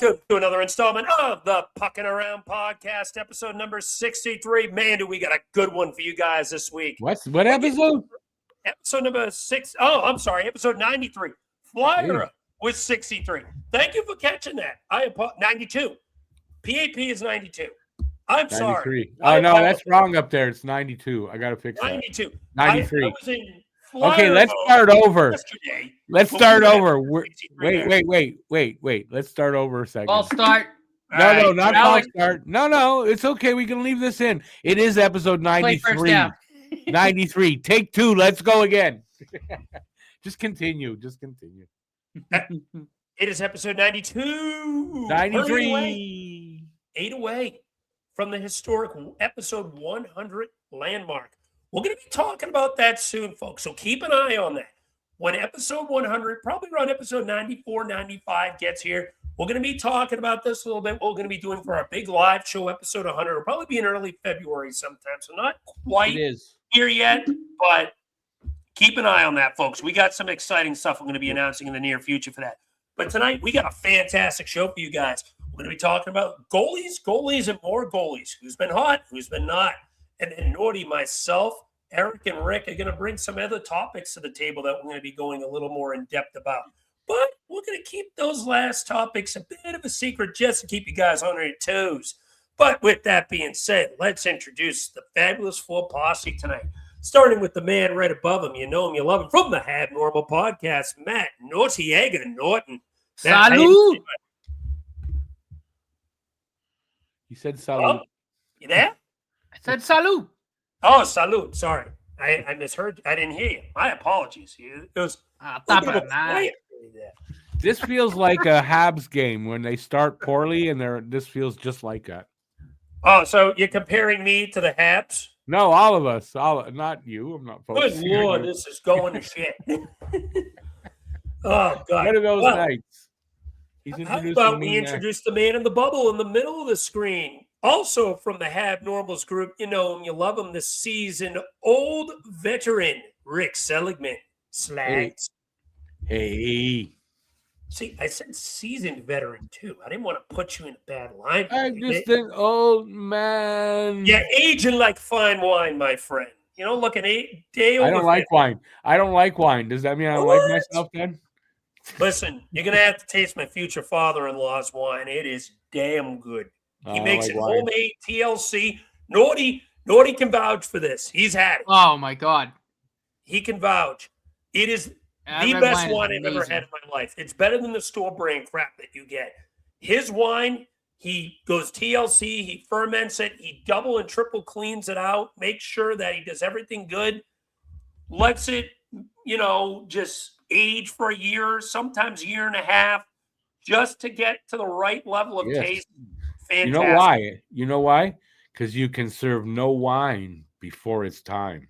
Welcome to another installment of the Pucking Around Podcast, episode number 63. Man, do we got a good one for you guys this week. What episode? Episode number 6. Oh, I'm sorry, episode 93. Flyer was 63. Thank you for catching that. 92. P.A.P is 92. I'm 93. sorry. Oh, no, that's wrong up there. It's 92. I got to fix that. 92. 93. I was in Flyer okay, let's start over. Yesterday. Let's start over. Wait. Let's start over a second. I'll start. No, not I'll start. No, it's okay. We can leave this in. It is episode 93. 93. Take 2. Let's go again. Just continue. It is episode 92. 93. 8 away from the historic episode 100 landmark. We're going to be talking about that soon, folks. So keep an eye on that. When episode 100, probably around episode 94, 95 gets here, we're going to be talking about this a little bit. What we're going to be doing for our big live show, episode 100. It'll probably be in early February sometime. So not quite here yet, but keep an eye on that, folks. We got some exciting stuff we're going to be announcing in the near future for that. But tonight, we got a fantastic show for you guys. We're going to be talking about goalies, and more goalies. Who's been hot, who's been not. And then Naughty, myself, Eric, and Rick are going to bring some other topics to the table that we're going to be going a little more in depth about. But we're going to keep those last topics a bit of a secret just to keep you guys on your toes. But with that being said, let's introduce the Fabulous Four Posse tonight. Starting with the man right above him. You know him, you love him. From the Have Normal Podcast, Matt Nortiega Norton. Salud! You said salud. You there? I said salud. Oh, salud. Sorry. I misheard. I didn't hear you. My apologies. It was This feels like a Habs game when they start poorly, and this feels just like that. Oh, so you're comparing me to the Habs? No, all of us. Not you. I'm not focusing. Good Lord, this is going to shit. Oh, God. What are those nights? How about we introduce the man in the bubble in the middle of the screen? Also from the Have Normals group, you know him, you love him this season. Old veteran, Rick Seligman. Slags. Hey. See, I said seasoned veteran, too. I didn't want to put you in a bad line. I'm just an old man. Yeah, aging like fine wine, my friend. You know, looking day over. I don't like wine. I don't like wine. Does that mean I don't like myself then? Listen, you're going to have to taste my future father-in-law's wine. It is damn good. He makes it homemade, TLC. Naughty can vouch for this. He's had it. Oh, my God. He can vouch. It is the best wine I've ever had in my life. It's better than the store brand crap that you get. His wine, he goes TLC, he ferments it, he double and triple cleans it out, makes sure that he does everything good, lets it, just age for a year, sometimes a year and a half, just to get to the right level of taste. Fantastic. You know why? Because you can serve no wine before it's time.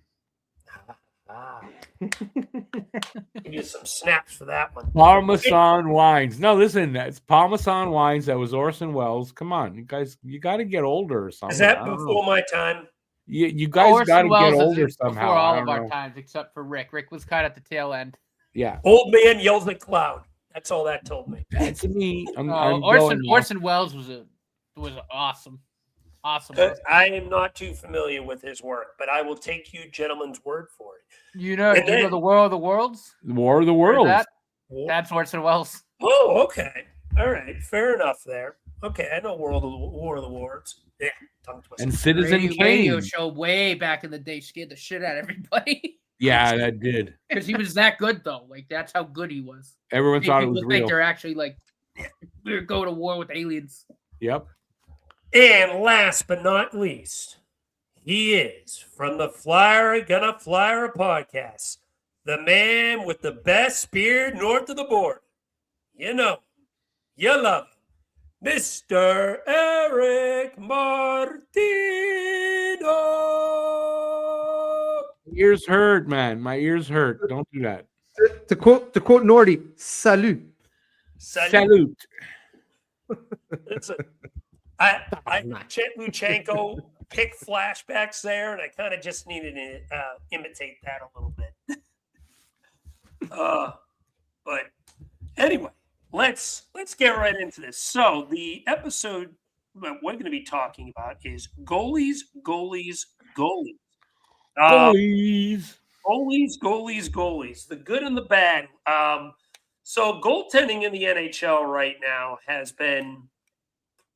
Give you some snaps for that one. Parmesan wines. No, listen, that's Parmesan wines. That was Orson Welles. Come on, you guys, you got to get older or something. Is that before my time? You guys got to get older somehow. Before all of our times, except for Rick. Rick was kind of at the tail end. Yeah. Old man yells at cloud. That's all that told me. That's me. Orson Welles was awesome. Awesome. I am not too familiar with his work, but I will take you gentlemen's word for it. You know the War of the Worlds? The War of the Worlds. That's Orson Welles. Oh, okay. All right. Fair enough there. Okay, I know War of the Worlds. Yeah. And Citizen Kane. Radio show way back in the day scared the shit out of everybody. Yeah, that did. Because he was that good, though. Like, that's how good he was. Everyone thought it was real. Think they're actually, we're going to war with aliens. Yep. And last but not least, he is from the Flyer podcast, the man with the best beard north of the border. You know, you love him, Mr. Eric Martino. Ears hurt, man. My ears hurt. Don't do that. To quote Nordy, salut. Salute. Listen, I Chet Luchenko pick flashbacks there, and I kind of just needed to imitate that a little bit. But anyway, let's get right into this. So the episode that we're going to be talking about is goalies, goalies, goalies. Goalies. Goalies. The good and the bad. So goaltending in the NHL right now has been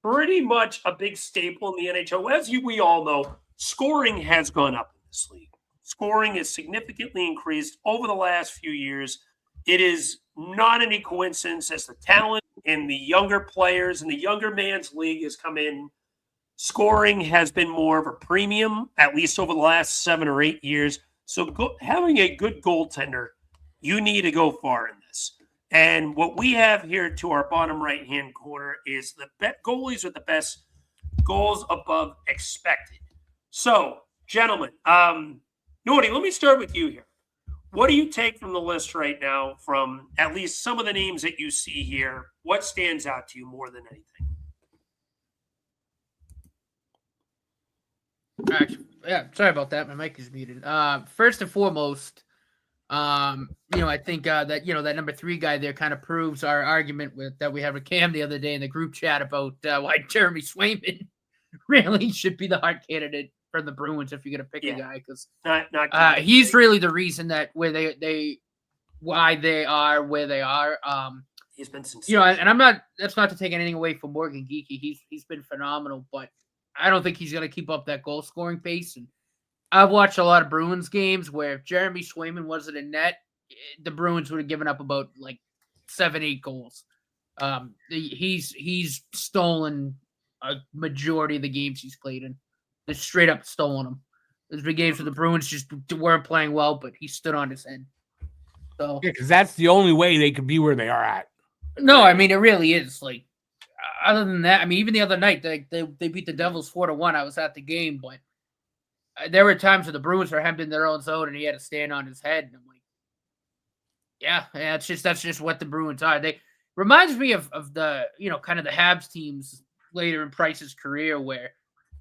pretty much a big staple in the NHL. As we all know, scoring has gone up in this league. Scoring has significantly increased over the last few years. It is not any coincidence as the talent in the younger players and the younger man's league has come in. Scoring has been more of a premium, at least over the last 7 or 8 years. So having a good goaltender, you need to go far in this. And what we have here to our bottom right-hand corner is the goalies with the best goals above expected. So, gentlemen, Nordy, let me start with you here. What do you take from the list right now from at least some of the names that you see here? What stands out to you more than anything? Actually, yeah, sorry about that. My mic is muted. First and foremost, I think that that number 3 guy there kind of proves our argument that we had with Cam the other day in the group chat about why Jeremy Swayman really should be the hard candidate for the Bruins if you're gonna pick a guy, because he's really the reason that why they are where they are. He's been sincere. And that's not to take anything away from Morgan Geekie. He's been phenomenal, but I don't think he's gonna keep up that goal scoring pace. And I've watched a lot of Bruins games where if Jeremy Swayman wasn't in net, the Bruins would have given up about like 7-8 goals. He's stolen a majority of the games he's played in. Just straight up stolen them. There's been games where the Bruins just weren't playing well, but he stood on his head. So yeah, because that's the only way they could be where they are at. No, I mean it really is. Like other than that, I mean even the other night they beat the Devils 4-1. I was at the game, but there were times where the Bruins were hemmed in their own zone and he had to stand on his head. And I'm like, yeah, that's just what the Bruins are. They reminds me of the kind of the Habs teams later in Price's career where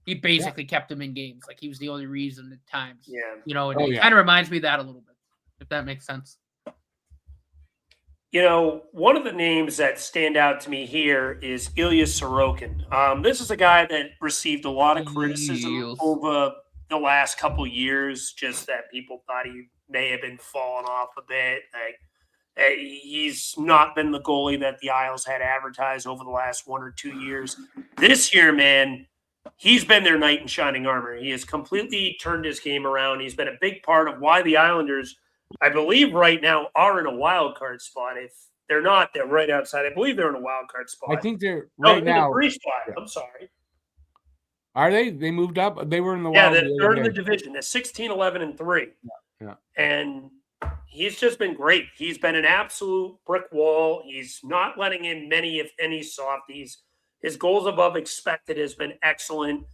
he basically kept them in games. Like he was the only reason at times. Yeah. It kind of reminds me of that a little bit, if that makes sense. One of the names that stand out to me here is Ilya Sorokin. This is a guy that received a lot of criticism over the last couple years, just that people thought he may have been falling off a bit. Like, he's not been the goalie that the Isles had advertised over the last 1 or 2 years. This year, man, he's been their knight in shining armor. He has completely turned his game around. He's been a big part of why the Islanders, I believe right now, are in a wild card spot. If they're not, they're right outside. I believe they're in a wild card spot. I think they're right now. In the free spot. I'm sorry. Are they? They moved up. They were in the wild. Yeah, they're third in the division. They're 16, 11, and 3. Yeah. And he's just been great. He's been an absolute brick wall. He's not letting in many, if any, softies. His goals above expected has been excellent.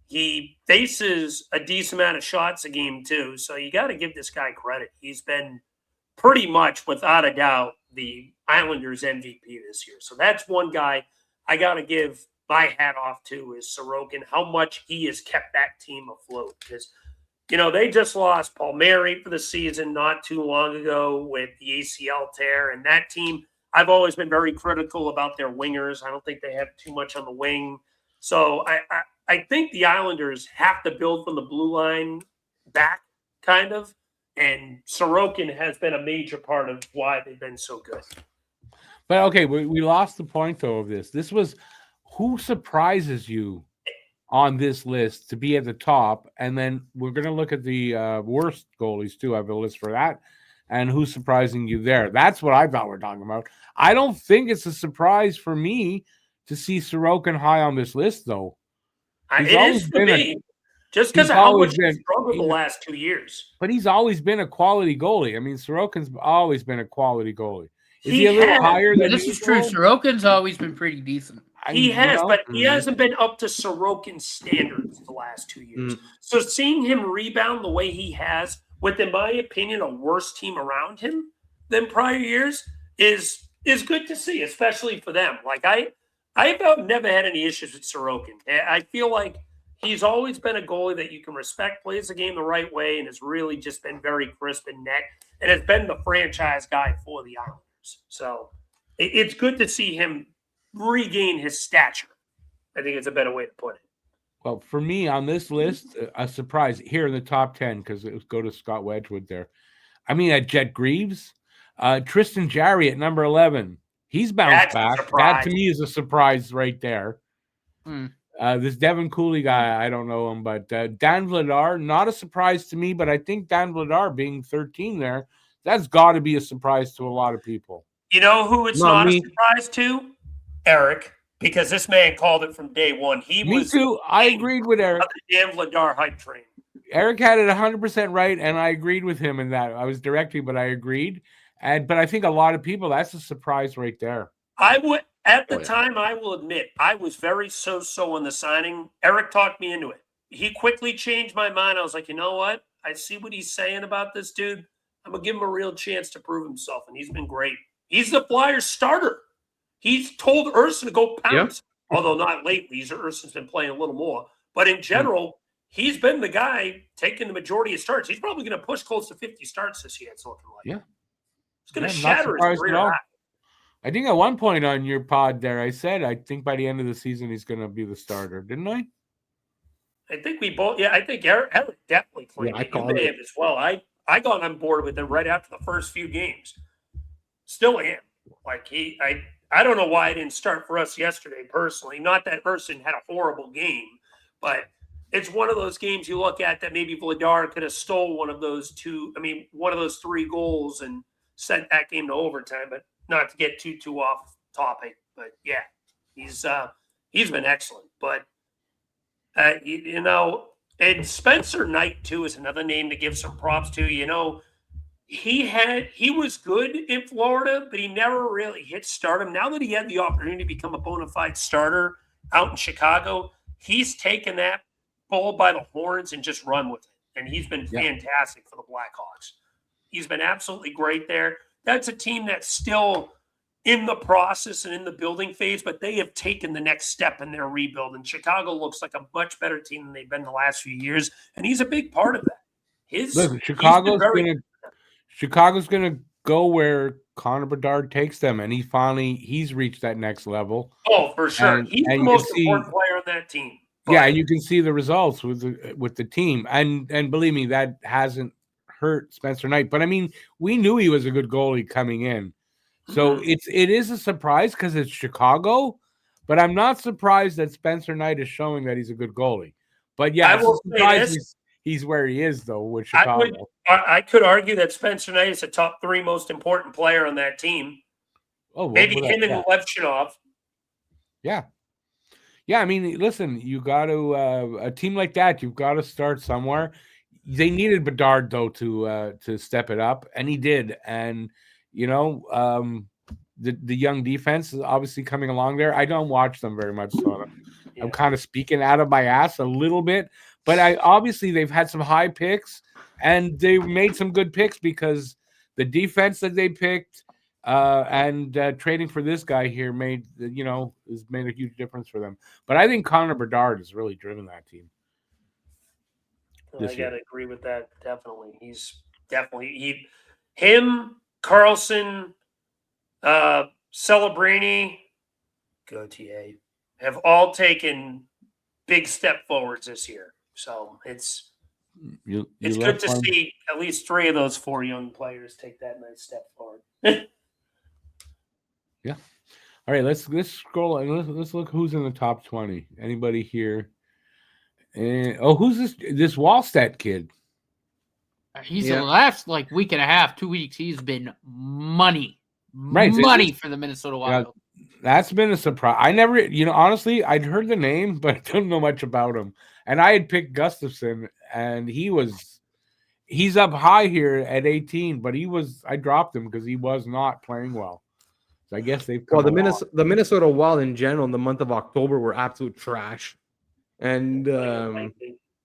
He faces a decent amount of shots a game, too. So you got to give this guy credit. He's been pretty much, without a doubt, the Islanders MVP this year. So that's one guy I got to give my hat off to is Sorokin, how much he has kept that team afloat. Because, they just lost Palmieri for the season not too long ago with the ACL tear. And that team, I've always been very critical about their wingers. I don't think they have too much on the wing. So I think the Islanders have to build from the blue line back, kind of. And Sorokin has been a major part of why they've been so good. But, okay, we lost the point, though, of this. This was who surprises you on this list to be at the top? And then we're going to look at the worst goalies, too. I have a list for that. And who's surprising you there? That's what I thought we were talking about. I don't think it's a surprise for me to see Sorokin high on this list, though. It is for me, just because of how much he's struggled the last 2 years. But he's always been a quality goalie. I mean, Sorokin's always been a quality goalie. Is he a little higher than this is true. Sorokin's always been pretty decent. He has, but he hasn't been up to Sorokin's standards the last 2 years. So seeing him rebound the way he has, with, in my opinion, a worse team around him than prior years, is good to see, especially for them. Like I've never had any issues with Sorokin. I feel like he's always been a goalie that you can respect, plays the game the right way, and has really just been very crisp in net, and has been the franchise guy for the Islanders. So it's good to see him regain his stature. I think it's a better way to put it. Well, for me on this list, a surprise here in the top 10, because it was go to Scott Wedgwood there. I mean, at Jet Greaves, Tristan Jarry at number 11. He's bounced That's a back. That surprise. to me is a surprise right there. Hmm. This Devin Cooley guy, I don't know him, but Dan Vladar, not a surprise to me, but I think Dan Vladar being 13 there, that's got to be a surprise to a lot of people. You know who it's Not not me. a surprise to? Eric, because this man called it from day one. He Me was too. I king agreed with Eric. of the Dan Vladar hype train. Eric had it 100% right, and I agreed with him in that. I was directing, but I agreed. But I think a lot of people, that's a surprise right there. I would at the Oh, yeah. time, I will admit, I was very so on the signing. Eric talked me into it. He quickly changed my mind. I was like, you know what? I see what he's saying about this dude. I'm gonna give him a real chance to prove himself, and he's been great. He's the Flyers starter. He's told Urson to go pounce, although not lately. Urson's been playing a little more, but in general, he's been the guy taking the majority of starts. He's probably going to push close to 50 starts this year. It's looking like. Yeah. It's going to Yeah, I'm not shatter his surprised career at all. high. I think at one point on your pod there, I said I think by the end of the season he's going to be the starter, didn't I? I think we both. Yeah, I think Eric definitely claimed Yeah, I it. You called may it. have as well. I got on board with him right after the first few games. Still am. Like I don't know why I didn't start for us yesterday personally. Not that Urson had a horrible game, but it's one of those games you look at that maybe Vladar could have stole one of those one of those 3 goals and sent that game to overtime. But not to get too off topic. But yeah, he's been excellent. But and Spencer Knight too is another name to give some props to. He was good in Florida, but he never really hit stardom. Now that he had the opportunity to become a bona fide starter out in Chicago, he's taken that bull by the horns and just run with it. And he's been fantastic for the Blackhawks. He's been absolutely great there. That's a team that's still in the process and in the building phase, but they have taken the next step in their rebuild. And Chicago looks like a much better team than they've been the last few years. And he's a big part of that. Look, Chicago's gonna go where Connor Bedard takes them, and he's reached that next level. Oh, for sure. And He's the you most can see- important player on that team. Yeah, you can see the results with the team, and believe me, that hasn't hurt Spencer Knight. But I mean, we knew he was a good goalie coming in, so it is a surprise because it's Chicago. But I'm not surprised that Spencer Knight is showing that he's a good goalie. But yeah, I will say this. He's where he is though with Chicago. I could argue that Spencer Knight is the top 3 most important player on that team. Oh, well, maybe him and Levchinov. Yeah. Yeah, I mean, listen, you got to a team like that, you've got to start somewhere. They needed Bedard though to step it up, and he did. And the young defense is obviously coming along there. I don't watch them very much, so I'm kind of speaking out of my ass a little bit. But obviously they've had some high picks, and they made some good picks because the defense that they picked and trading for this guy here has made a huge difference for them. But I think Connor Bedard has really driven that team. I got to agree with that. Definitely. He's definitely him, Carlson, Celebrini, Gauthier have all taken big step forwards this year. So it's good to see at least 3 of those 4 young players take that nice step forward. Yeah. All right, let's scroll and let's look who's in the top 20. Anybody here? Who's this Wallstedt kid? He's the last week and a half, 2 weeks. He's been money for the Minnesota Wild. That's been a surprise. I never, honestly, I'd heard the name, but I don't know much about him. And I had picked Gustafsson, and he's up high here at 18, but I dropped him because he was not playing well. So I guess they've come the Minnesota Wild in general in the month of October were absolute trash. And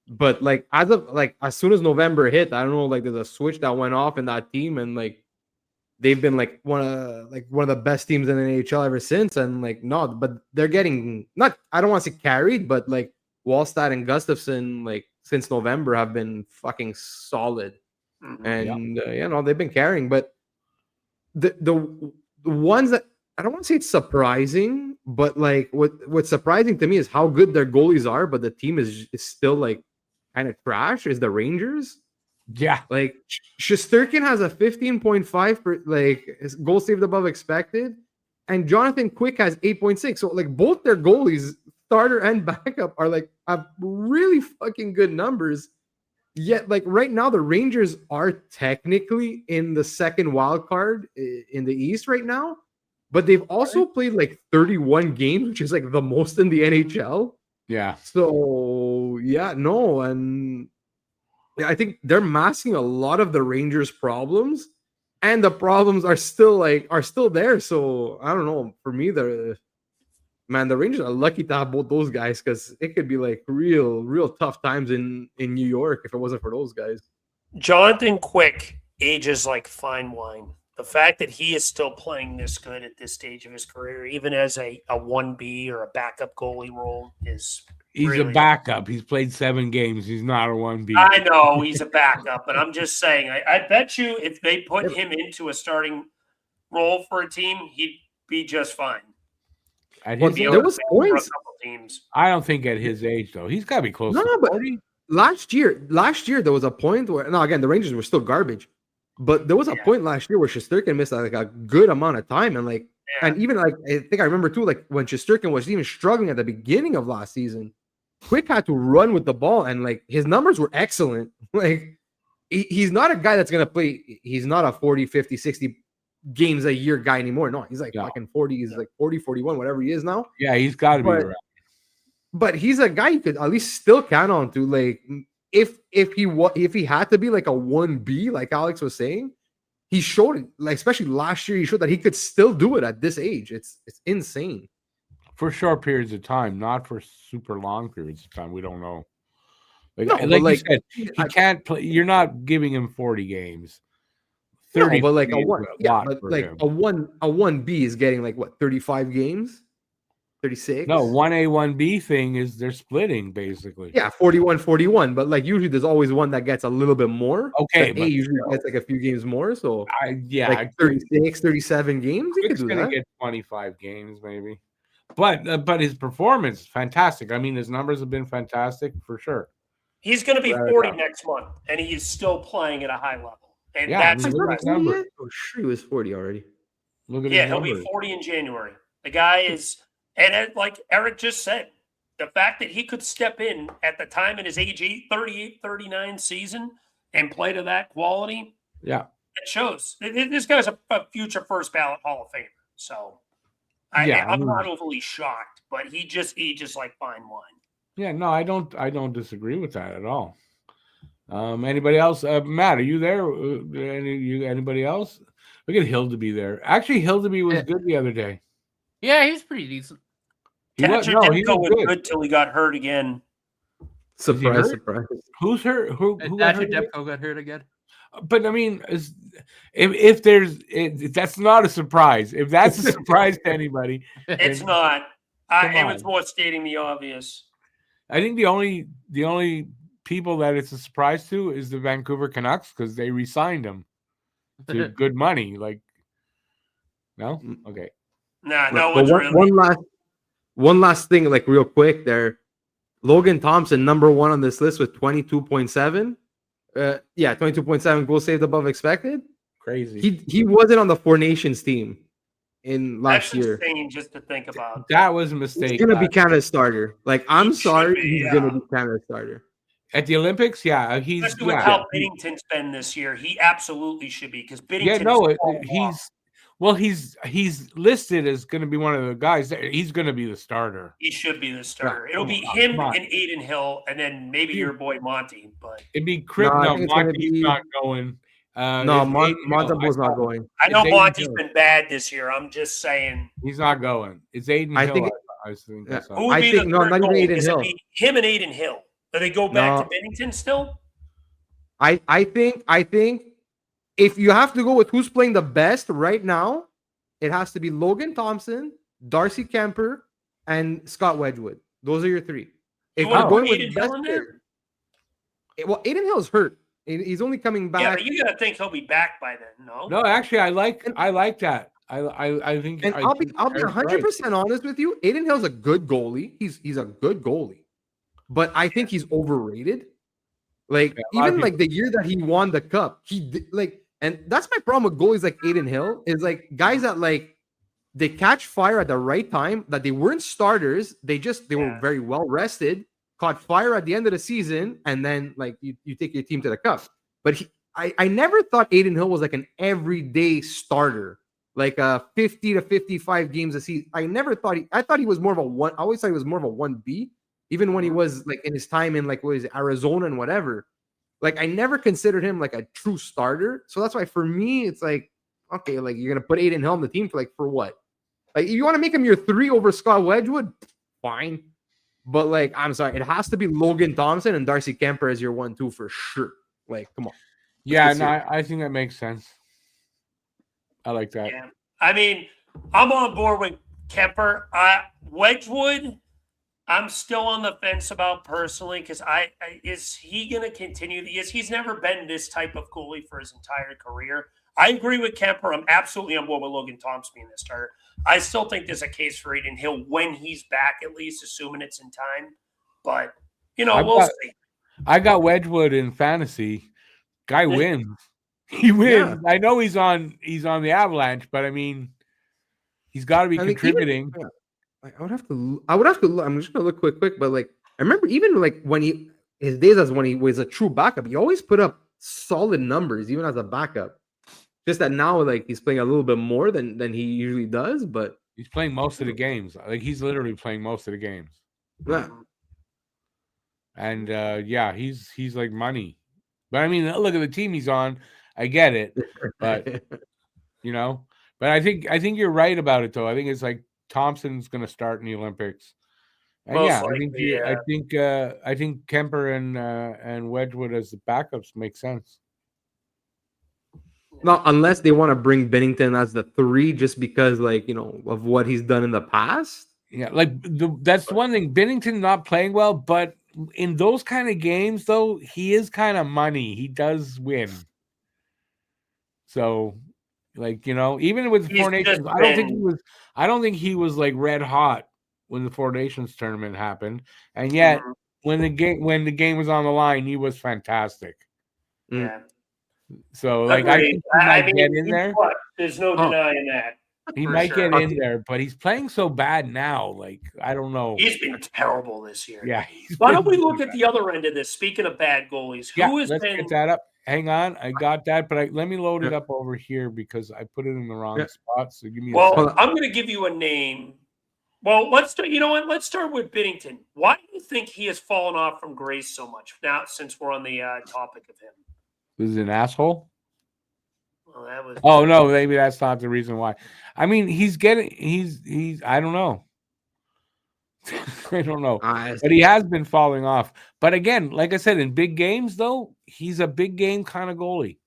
but as soon as November hit, I don't know, there's a switch that went off in that team, and they've been one of the best teams in the NHL ever since. And but they're getting I don't want to say carried, but Wallstedt and Gustafsson since November have been fucking solid. And they've been carrying. But the ones that I don't want to say it's surprising, but like what's surprising to me is how good their goalies are, but the team is still like kind of trash. Is the Rangers. Yeah. Like Shesterkin has a 15.5 per goal saved above expected, and Jonathan Quick has 8.6. So like both their goalies, starter and backup, are like have really fucking good numbers. Yet like right now the Rangers are technically in the second wild card in the East right now, but they've also played like 31 games, which is like the most in the NHL. Yeah. So yeah, no, and I think they're masking a lot of the Rangers' problems, and the problems are still there. So I don't know. For me, the Rangers are lucky to have both those guys because it could be like real tough times in New York if it wasn't for those guys. Jonathan Quick ages like fine wine. The fact that he is still playing this good at this stage of his career, even as a 1B or a backup goalie role, is He's really a backup. He's played 7 games. He's not a 1B. I know he's a backup, but I'm just saying, I bet you if they put him into a starting role for a team, he'd be just fine. Well, there was points. Teams. I don't think at his age though. He's got to be close to 40. Last year there was a point where again the Rangers were still garbage, but there was a point last year where Shesterkin missed like a good amount of time, and and even like I think I remember too, like when Shesterkin was even struggling at the beginning of last season, Quick had to run with the ball, and like his numbers were excellent. Like he's not a guy that's gonna play. He's not a 40, 50, 60 games a year guy anymore. No, he's like fucking 40. He's like 40, 41, whatever he is now. Yeah, he's got to be around. But he's a guy you could at least still count on to like if he had to be like a 1B, like Alex was saying, he showed it, like especially last year, he showed that he could still do it at this age. It's insane. For short periods of time, not for super long periods of time. We don't know. Like you said, he can't play. You're not giving him 40 games. 30, no, but like a 1B is getting like what 35 games, 36. No, 1A 1B thing is they're splitting basically. Yeah, 41. But like usually there's always one that gets a little bit more. Okay, but A usually gets like a few games more. So like 36, 37 games. You could do gonna that. Get 25 games maybe. But his performance is fantastic. I mean, his numbers have been fantastic for sure. He's going to be 40 next month, and he is still playing at a high level. And that's look at his number. Oh, sure, he was 40 already. Look at he'll be 40 in January. The guy is, and like Eric just said, the fact that he could step in at the time in his age 38, 39 season and play to that quality, it shows. This guy's a future first ballot Hall of Famer. So I'm not overly shocked, but he just ages like fine wine. Yeah, no, I don't disagree with that at all. Anybody else? Matt, are you there? Anybody else? Look at Hildeby there. Actually, Hildeby was good the other day. Yeah, he was pretty decent. He was good till he got hurt again. Surprise! Who's hurt? Who Thatcher Demko got hurt again. But I mean, if there's that's not a surprise. If that's a surprise to anybody, it's not. It was more stating the obvious. I think the only people that it's a surprise to is the Vancouver Canucks because they re-signed him to good money. Like, no, okay, no. One last thing, like real quick there. Logan Thompson, number 1 on this list with 22.7. 22.7 goals saved above expected. Crazy. He wasn't on the Four Nations team in last year. That's insane just to think about. That was a mistake. He's gonna be Canada's starter. Like I'm sorry, he's gonna be Canada's starter at the Olympics. Yeah, he's especially with how Binnington's been this year. He absolutely should be because Binnington. He's listed as going to be one of the guys. He's going to be the starter. He should be the starter. It'll be him and Aiden Hill, and then maybe your boy Monty. But it'd be Chris. No, Monty's not going. Montembeau's not going. I know Monty's been bad this year. I'm just saying he's not going. It's Aiden Hill. Who would be the third goal? Aiden Hill. Him and Aiden Hill. Do they go back to Binnington still? I think if you have to go with who's playing the best right now, it has to be Logan Thompson, Darcy Kemper, and Scott Wedgwood. Those are your 3. If you're going with best player, Aiden Hill's hurt. He's only coming back. Yeah, but you gotta think he'll be back by then. No, actually, I like that. I think, And I'll be Eric's right. 100% honest with you. Aiden Hill's a good goalie. He's a good goalie, but I think he's overrated. Like Yeah, a lot of even like people. the year that he won the cup, and that's my problem with goalies like Aiden Hill is like guys that like they catch fire at the right time, that they weren't starters. They were Yeah. very well rested, caught fire at the end of the season, and then like you take your team to the cup. But I never thought Aiden Hill was like an everyday starter, like 50 to 55 games a season. I thought he was more of a one. I always thought he was more of a 1B, even when he was like in his time in like what is it, Arizona and whatever. Like I never considered him like a true starter. So that's why for me, it's like, okay, like you're gonna put Aiden Hill on the team for what? Like, if you want to make him your 3 over Scott Wedgwood, fine. But like, I'm sorry, it has to be Logan Thompson and Darcy Kemper as your 1-2 for sure. Like, come on. Yeah, Let's no, get serious. I think that makes sense. I like that. Yeah. I mean, I'm on board with Kemper. Wedgwood, I'm still on the fence about personally because is he going to continue? He's never been this type of goalie for his entire career. I agree with Kemper. I'm absolutely on board with Logan Thompson being the starter. I still think there's a case for Aiden Hill when he's back, at least, assuming it's in time. But, we'll see. I got Wedgwood in fantasy. Guy wins. He wins. Yeah. I know he's on the Avalanche, but I mean, he's got to be contributing. I would have to look. I'm just gonna look quick, but like I remember even like when his days as when he was a true backup, he always put up solid numbers, even as a backup. Just that now, like he's playing a little bit more than he usually does, but He's playing most of the games. Like he's literally playing most of the games. yeah. And yeah, he's like money. But I mean, look at the team he's on. I get it, but but I think you're right about it though. I think it's like Thompson's going to start in the Olympics. And Most yeah, likely, I think Kemper and Wedgwood as the backups make sense. Not unless they want to bring Bennington as the 3 just because like, of what he's done in the past. Yeah, like that's one thing. Bennington not playing well, but in those kind of games though, he is kind of money. He does win. So like, even with the Four Nations, I don't think he was like red hot when the Four Nations tournament happened. And yet when the game was on the line, he was fantastic. Yeah. So like I think he might get in there. There's no denying that. He might get in there, but he's playing so bad now. Like, I don't know. He's been terrible this year. Yeah. Why don't we look at the other end of this? Speaking of bad goalies, let's get that up. Hang on, I got that, but let me load it up over here because I put it in the wrong spot. So give me. I'm going to give you a name. Well, let's start. You know what? Let's start with Binnington. Why do you think he has fallen off from grace so much now? Since we're on the topic of him, this is an asshole. Well, that was. Oh no, maybe that's not the reason why. I mean, he's. I don't know. I don't know, but he has been falling off. But again, like I said, in big games, though, he's a big game kind of goalie.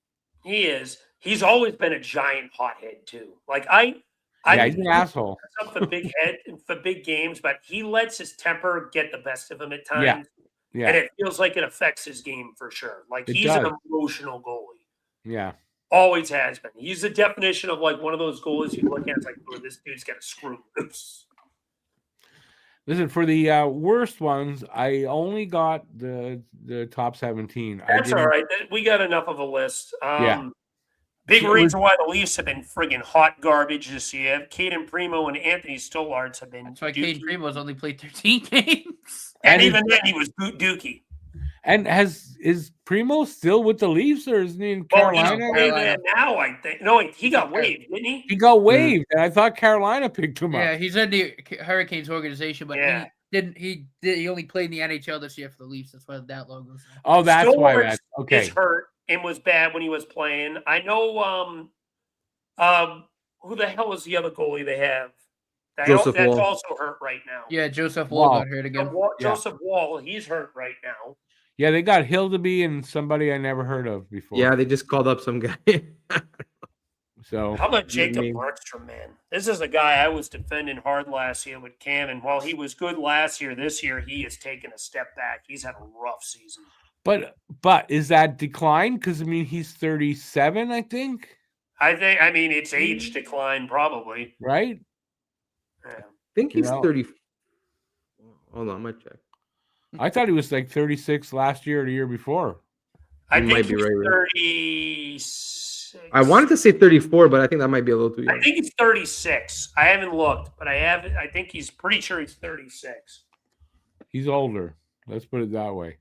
He is. He's always been a giant hothead too. Like he's an asshole for big head for big games, but he lets his temper get the best of him at times. Yeah. And it feels like it affects his game for sure. Like he's an emotional goalie. Yeah. Always has been. He's the definition of like one of those goalies you look at. It's like, oh, this dude's got a screw loose. Listen, for the worst ones, I only got the top 17. That's all right. We got enough of a list. Yeah. Big reason why the Leafs have been friggin' hot garbage this year. Caden Primo and Anthony Stollards have been. That's why Caden Primo's only played 13 games. And even then, he was dookie. And is Primo still with the Leafs, or is he in Carolina? He's there now, I think. No, he got waived, didn't he? He got waived, and I thought Carolina picked him up. Yeah, he's in the Hurricanes organization, but he only played in the NHL this year for the Leafs. That's why that logo's there. Oh, that's why. Okay. He's hurt and was bad when he was playing. I know. Who the hell is the other goalie they have? That's also hurt right now. Yeah, Joseph Wall got hurt again. Joseph Wall, he's hurt right now. Yeah, they got Hildeby and somebody I never heard of before. Yeah, they just called up some guy. So how about Jacob Markstrom, man? This is a guy I was defending hard last year with Cam, and while he was good last year, this year he has taken a step back. He's had a rough season. But is that decline? Because I mean, he's 37, I think. I mean, it's age decline probably. right? Yeah. I think You he's know. 30. Hold on, I'm gonna check. I thought he was like 36 last year or the year before. I You think might be he's right. 36. I wanted to say 34, but I think that might be a little too young. I think he's 36. I haven't looked, but I think he's pretty sure he's 36. He's older. Let's put it that way.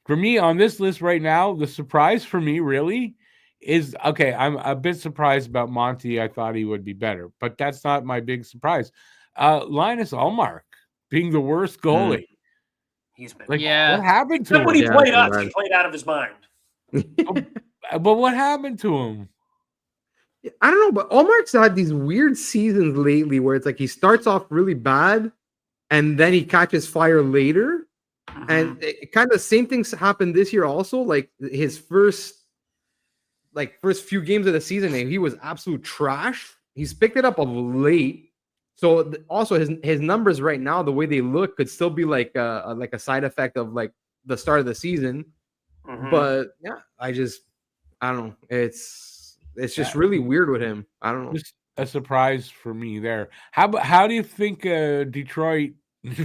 For me, on this list right now, the surprise for me really is okay. I'm a bit surprised about Monty. I thought he would be better, but that's not my big surprise. Linus Ullmark being the worst goalie. He's been Like, Yeah. what happened to Except when him? he Yeah, played it's us, bad. he played out of his mind. But what happened to him? I don't know, but Allmark's had these weird seasons lately where it's like he starts off really bad and then he catches fire later. And it kind of same things happened this year also. Like his first few games of the season, he was absolute trash. He's picked it up of late. So also his numbers right now, the way they look, could still be like a side effect of like the start of the season. But yeah, I don't know. It's just really weird with him. I don't know. Just a surprise for me there. How do you think Detroit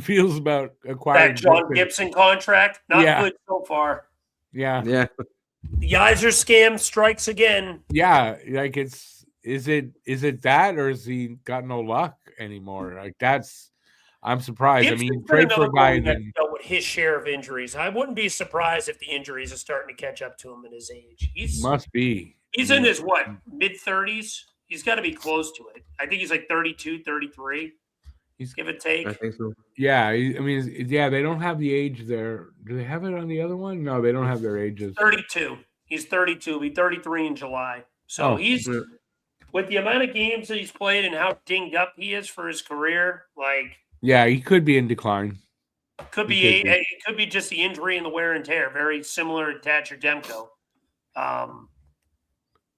feels about acquiring that John Gibson contract, not good so far. Yeah. Yeah. The Yzer scam strikes again. Yeah, like is it that, or has he got no luck anymore? Like I'm surprised. Gibson's I mean, been trade for a another guy goalie that then dealt with his share of injuries. I wouldn't be surprised if the injuries are starting to catch up to him at his age. must be. He's in his mid-30s. He's got to be close to it. I think he's like 32, 33. Give or take. I think so. Yeah, I mean, yeah, they don't have the age there. Do they have it on the other one? No, they don't have their ages. 32. He's 32. He'll be 33 in July. So he's with the amount of games that he's played and how dinged up he is for his career. Like, yeah, he could be in decline. It could be just the injury and the wear and tear. Very similar to Thatcher Demko.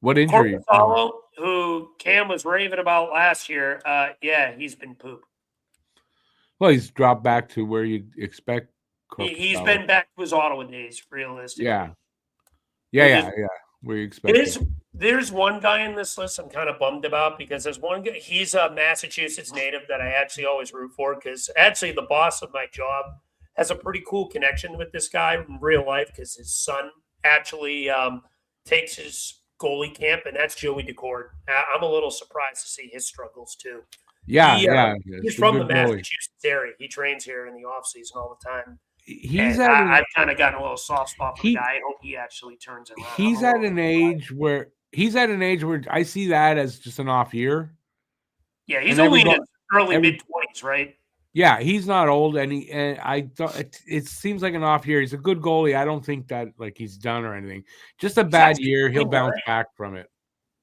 What injury? Corpusalo, who Cam was raving about last year. He's been poop. Well, he's dropped back to where you'd expect. He's been back to his Ottawa days, realistically. Yeah. We expect. There's one guy in this list I'm kind of bummed about because there's one guy. He's a Massachusetts native that I actually always root for because actually the boss of my job has a pretty cool connection with this guy in real life because his son actually takes his goalie camp, and that's Joey Decord. I'm a little surprised to see his struggles too. He's from the Massachusetts area. He trains here in the off season all the time. I've kind of gotten a little soft spot for the guy. I hope he actually turns it around. He's at an age where I see that as just an off year. Yeah, he's only in his early mid-20s, right? Yeah, he's not old, and I thought it seems like an off year. He's a good goalie. I don't think that like he's done or anything. Just a bad year. He'll bounce back from it.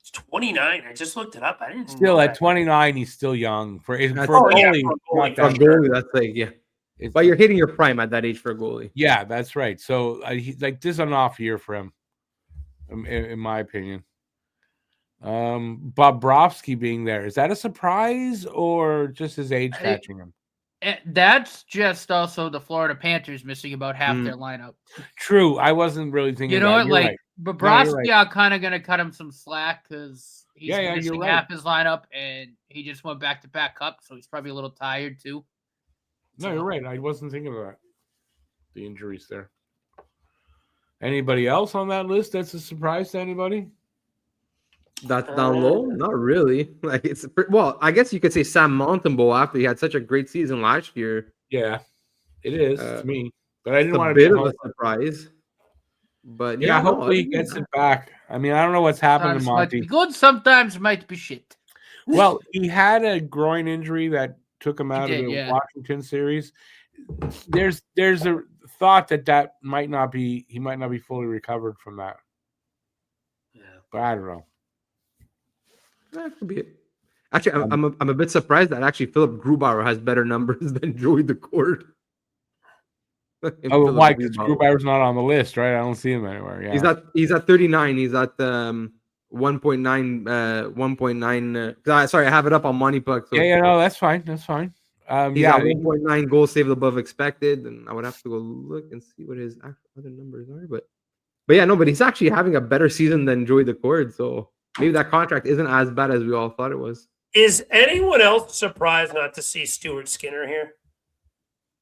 He's 29. I just looked it up. I didn't. Still at 29, he's still young for a goalie. Goalie, that's like but you're hitting your prime at that age for a goalie. Yeah, that's right. So this is an off year for him, in my opinion. Bobrovsky being there, is that a surprise or just his age catching him? That's just also the Florida Panthers missing about half their lineup. True. I wasn't really thinking. You know what? Like, right. Bobrovsky, I'm kind of going to cut him some slack because he's missing right. half his lineup, and he just went back-to-back cup, so he's probably a little tired too. No, you're right. I wasn't thinking of that. The injuries there. Anybody else on that list that's a surprise to anybody? That's down low? Not really. Like I guess you could say Sam Montembeault after he had such a great season last year. Yeah, it is to me. But I didn't want to be a surprise. But hopefully he gets it back. I mean, I don't know what's happened to Monty. Might be good, sometimes might be shit. Well, he had a groin injury that took him out of the Washington series. There's a thought that might not be fully recovered from that. Yeah, but I don't know. That could be it. Actually, I'm a bit surprised that actually Philip Grubauer has better numbers than Joey Decord. Why? Because Grubauer's not on the list, right? I don't see him anywhere. Yeah, he's at 39. He's at 1.9. Sorry, I have it up on Money Puck. So no, that's fine. That's fine. He's at 1.9 goals saved above expected, and I would have to go look and see what his other numbers are. But he's actually having a better season than Joey Decord. So maybe that contract isn't as bad as we all thought it was. Is anyone else surprised not to see Stuart Skinner here?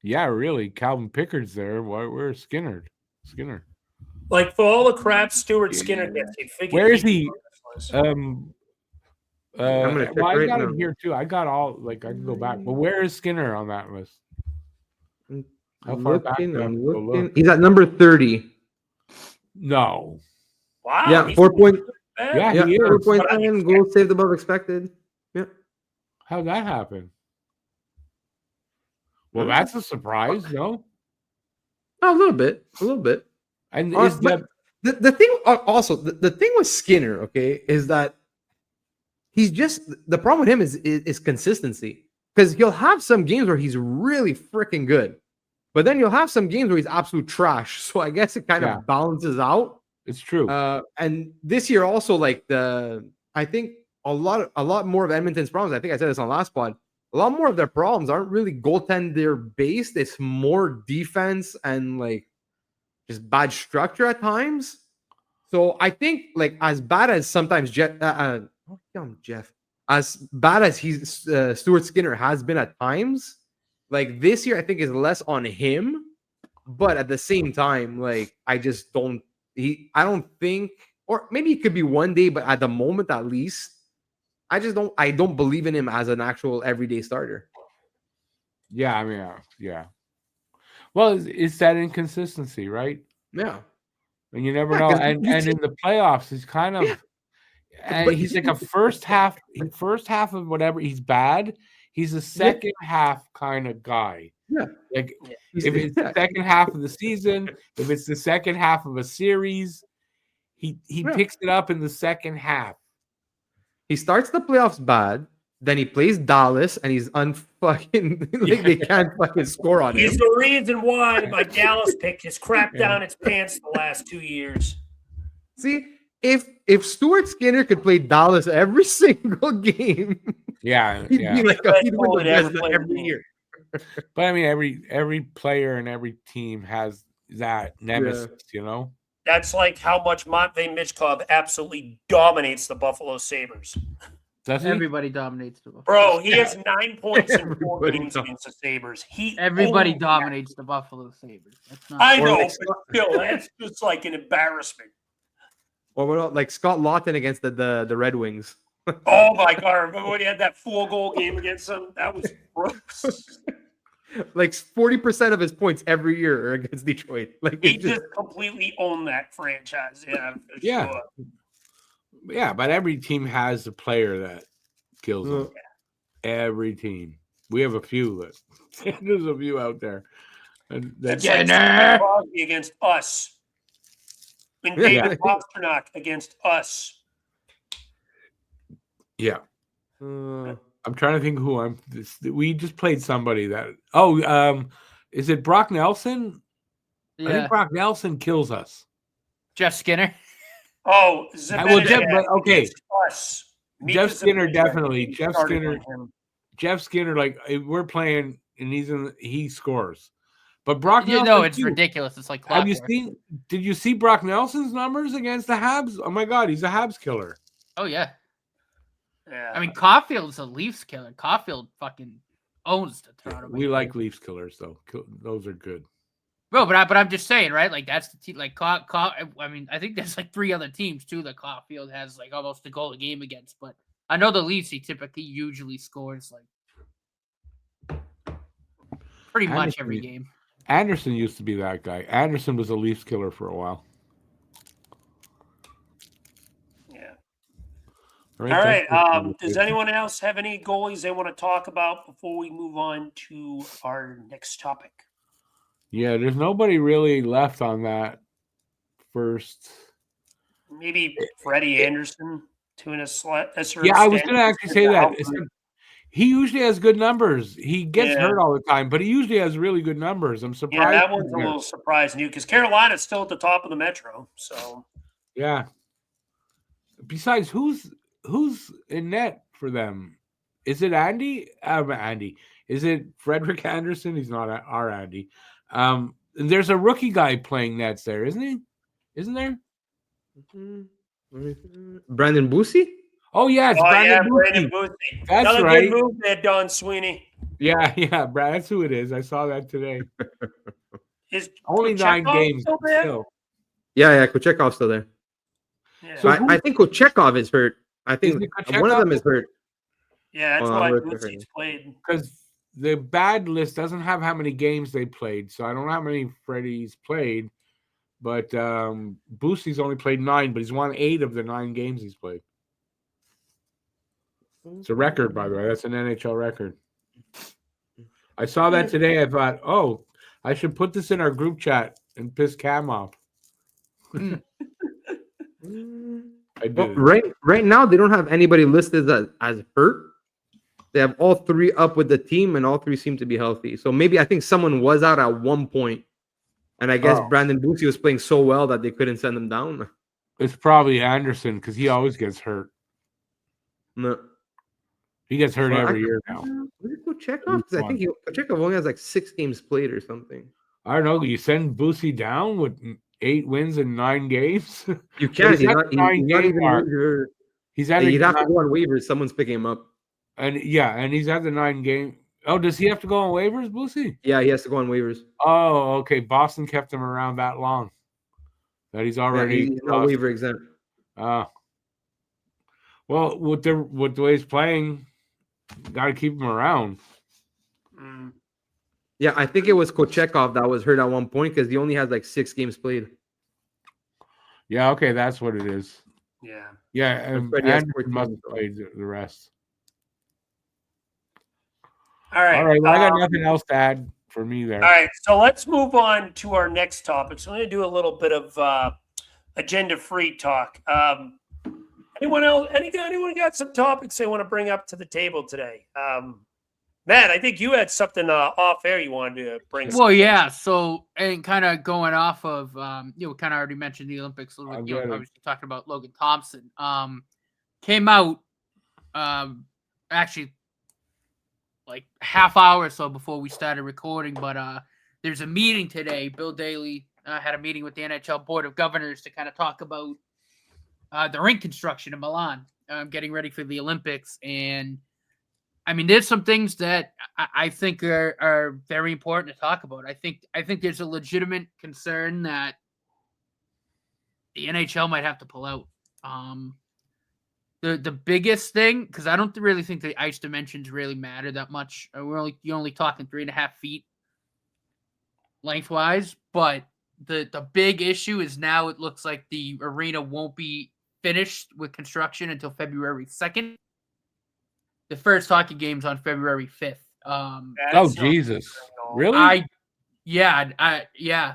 Yeah, really. Calvin Pickard's there. Where's Skinner? Skinner. Like for all the crap Stuart Skinner gets, you figure. Where is he? I'm gonna check Well, I right got now. him here too. I got all like I can go back. But where is Skinner on that list? How I'm far back looking. do I have I'm to go looking. look? He's at number 30. No. Wow. Yeah, he's 4 point. bad. Yeah, Yeah, he is. 4.9 goals saved above expected. Yeah. How'd that happen? Well, Hmm. that's a surprise, no? Oh, a little bit. A little bit. And is But that the thing also the thing with Skinner, okay, is that he's just the problem with him is consistency. Because he'll have some games where he's really freaking good, but then you'll have some games where he's absolute trash. So I guess it kind Yeah. of balances out. it's true? And this year also, like I think a lot more of Edmonton's problems. I think I said this on last pod. A lot more of their problems aren't really goaltender based. It's more defense and like just bad structure at times. So I think like as bad as sometimes Jeff, as bad as he's Stuart Skinner has been at times, like this year I think is less on him, but at the same time, like I just don't I don't think, or maybe it could be one day, but at the moment at least, I don't believe in him as an actual everyday starter. Yeah, I mean, yeah. Well, it's that inconsistency, right? Yeah. And you never Yeah, know. 'cause And you and see- in the playoffs, he's kind of Yeah. and But he's he- like a first half of whatever. He's bad. He's a second half kind of guy. Yeah. Like He's- if it's the second half of the season, if it's the second half of a series, he Yeah. picks it up in the second half. He starts the playoffs bad, then he plays Dallas, and he's unfucking like they can't fucking score on He's him. the reason why my Dallas pick has crapped down its pants the last 2 years. See, if Stuart Skinner could play Dallas every single game, Yeah, he'd yeah. be like he'd win the He'd ever best played every the year. But I mean, every player and every team has that nemesis, you know. That's like how much Matvei Michkov absolutely dominates the Buffalo Sabres. Does he? Everybody dominates the Buffalo. Bro, he has 9 points in 4 Everybody games does. against the Sabres. Everybody owns dominates the Buffalo Sabres. That's not that. I Or know, like but still, that's just like an embarrassment. Or what about like Scott Lawton against the Red Wings? Oh my God. Remember when he had that 4-goal game against them? That was gross. Like 40% of his points every year are against Detroit. Like He it's just, just completely owned that franchise. Yeah, for Yeah. sure. Yeah, but every team has a player that kills them. Every team. We have a few. There's a few out there. And That's that's like Sidney Crosby against us. And Yeah. David Pastrnak against us. yeah. uh, I'm trying to think who we just played somebody that. Oh, is it Brock Nelson? I Yeah, think Brock Nelson kills us. Jeff Skinner. Oh, Well, Jeff, Zibanejad but okay. against us. Jeff Mika Skinner Zibanejad. definitely. He Jeff started Skinner. on him. Jeff Skinner, like we're playing and he scores. But Brock You Nelson, know, it's too. ridiculous. It's like Have you clockwork. seen? Did you see Brock Nelson's numbers against the Habs? Oh my God, he's a Habs killer. Oh yeah. Yeah. I mean, Caulfield's a Leafs killer. Caulfield fucking owns the Toronto. We Maple like Leafs. Leafs killers though. Those are good. Bro, but I'm just saying, right? Like that's the team. Like I mean, I think there's like 3 other teams too that Caulfield has like almost a goal a game against. But I know the Leafs. He typically usually scores like pretty much every Anderson- game. Anderson used to be that guy. Anderson was a Leafs killer for a while. Yeah. All All right. that's Does good. anyone else have any goalies they want to talk about before we move on to our next topic? Yeah, there's nobody really left on that first. Maybe Freddie Anderson to an lesser Yeah, I was extent. going to actually say that. He usually has good numbers. He gets Yeah. hurt all the time, but he usually has really good numbers. I'm surprised. Yeah, that one's he's a there. little surprising because Carolina's still at the top of the Metro. So Yeah. Besides, who's in net for them? Is it Andy? Andy. Is it Frederick Anderson? He's not our Andy. And there's a rookie guy playing nets there, isn't he? Isn't there? mhm. Brandon Boosie? Oh yeah, it's Oh yeah, Brandon Brandon Bluesky. Boosie. That's Another right. good move there, Don Sweeney. Yeah, Brad. That's who it is. I saw that today. Is Only 9 Kochekov games still there? still. Yeah, Kochekov's still there. Yeah. So But I think Kochekov is hurt. I think it one of Kochekov? them is hurt. Yeah, that's Hold on, why I'm looking for Boosie's him. played. Because the bad list doesn't have how many games they played, so I don't know how many Freddie's played. But Boosie's only played 9, but he's won 8 of the 9 games he's played. It's a record, by the way. That's an NHL record. I saw that today. I thought, oh, I should put this in our group chat and piss Cam off. I Well, did. right now they don't have anybody listed as hurt. They have all 3 up with the team, and all 3 seem to be healthy. So maybe I think someone was out at one point, and I guess Oh. Brandon Boosie was playing so well that they couldn't send him down. It's probably Anderson because he always gets hurt. No. He gets hurt Well, every year now. Where did Kochekov? Because I think Kochekov only has like 6 games played or something. I don't know. You send Boosie down with 8 wins in 9 games. You can't. He's He's at not, the he's 9 not game even. mark. He's at You'd have to go on waivers. Someone's picking him up. and he's at the 9 game. Oh, does he have to go on waivers, Boosie? Yeah, he has to go on waivers. Oh, okay. Boston kept him around that long. That he's already He's not waiver exempt. Well, with the way he's playing, got to keep him around. Yeah, I think it was Kochekov that was hurt at one point because he only has like 6 games played. Yeah, okay, that's what it is. Yeah. Yeah, and Freddie has Anderson 14, must have so. played the rest. All right. All right, well, I got nothing else to add for me there. All right, so let's move on to our next topic. So I'm going to do a little bit of agenda-free talk. Anyone else? Anyone got some topics they want to bring up to the table today? Matt, I think you had something off air you wanted to bring. Well, yeah. So, and kind of going off of, kind of already mentioned the Olympics a little bit. Obviously talking about Logan Thompson. Came out, actually, like half hour or so before we started recording. But there's a meeting today. Bill Daley had a meeting with the NHL Board of Governors to kind of talk about the rink construction in Milan, getting ready for the Olympics. And I mean, there's some things that I think are very important to talk about. I think there's a legitimate concern that the NHL might have to pull out. The biggest thing, because I don't really think the ice dimensions really matter that much. You're only talking 3.5 feet lengthwise, but the big issue is now it looks like the arena won't be finished with construction until February 2nd. The first hockey game's on February 5th. Oh, Jesus. Really? Yeah.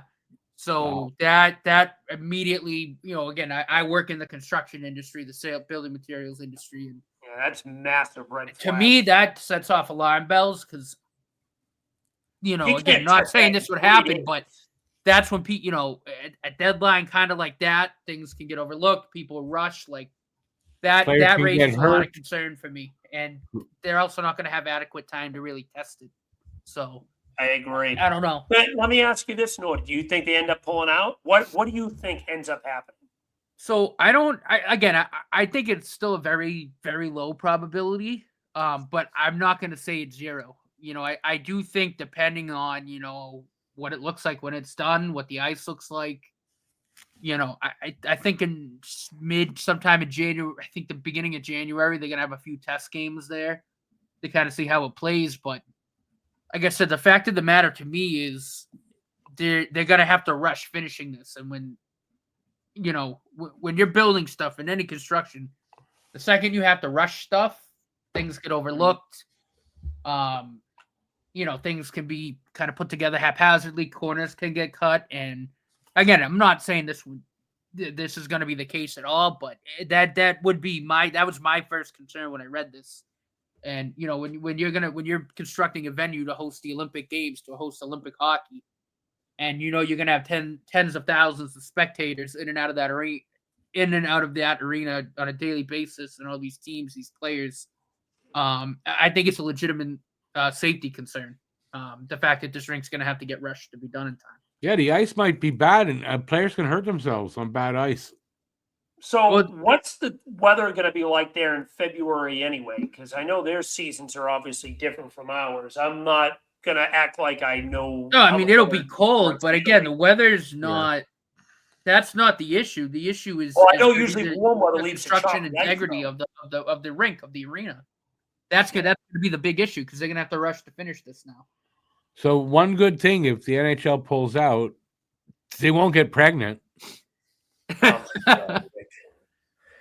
So that immediately, again, I work in the construction industry, the building materials industry. And yeah, that's massive red flag. To me, that sets off alarm bells because, again, not saying this would happen, but that's when a deadline kind of like that, things can get overlooked. People rush like that. That raises a lot of concern for me, and they're also not going to have adequate time to really test it. So I agree. I don't know. But let me ask you this, Nord. Do you think they end up pulling out? What do you think ends up happening? So I think it's still a very, very low probability. But I'm not going to say it's 0. I do think depending on, what it looks like when it's done, what the ice looks like, I think in sometime in January, I think the beginning of January, they're going to have a few test games there to kind of see how it plays. But like I said, the fact of the matter to me is they're going to have to rush finishing this. And when you're building stuff in any construction, the second you have to rush stuff, things get overlooked. Things can be kind of put together haphazardly. Corners can get cut. And again, I'm not saying this is going to be the case at all, but that was my first concern when I read this. And when you're constructing a venue to host the Olympic Games, to host Olympic hockey, and you're going to have tens of thousands of spectators in and out of that arena on a daily basis, and all these teams, these players, I think it's a legitimate safety concern. The fact that this rink's going to have to get rushed to be done in time. Yeah, the ice might be bad, and players can hurt themselves on bad ice. So, Well- what's the weather going to be like there in February anyway? Because I know their seasons are obviously different from ours. I'm not going to act like I know. No, I how mean the it'll weather be cold, works but in again, Italy. the weather's not. That's not the issue. The issue is. Well, I is know gonna be usually warm weather the leaves a construction choppy ice, integrity though. of the rink of the arena. That's good. That's going to be the big issue because they're going to have to rush to finish this now. So one good thing, if the NHL pulls out, they won't get pregnant.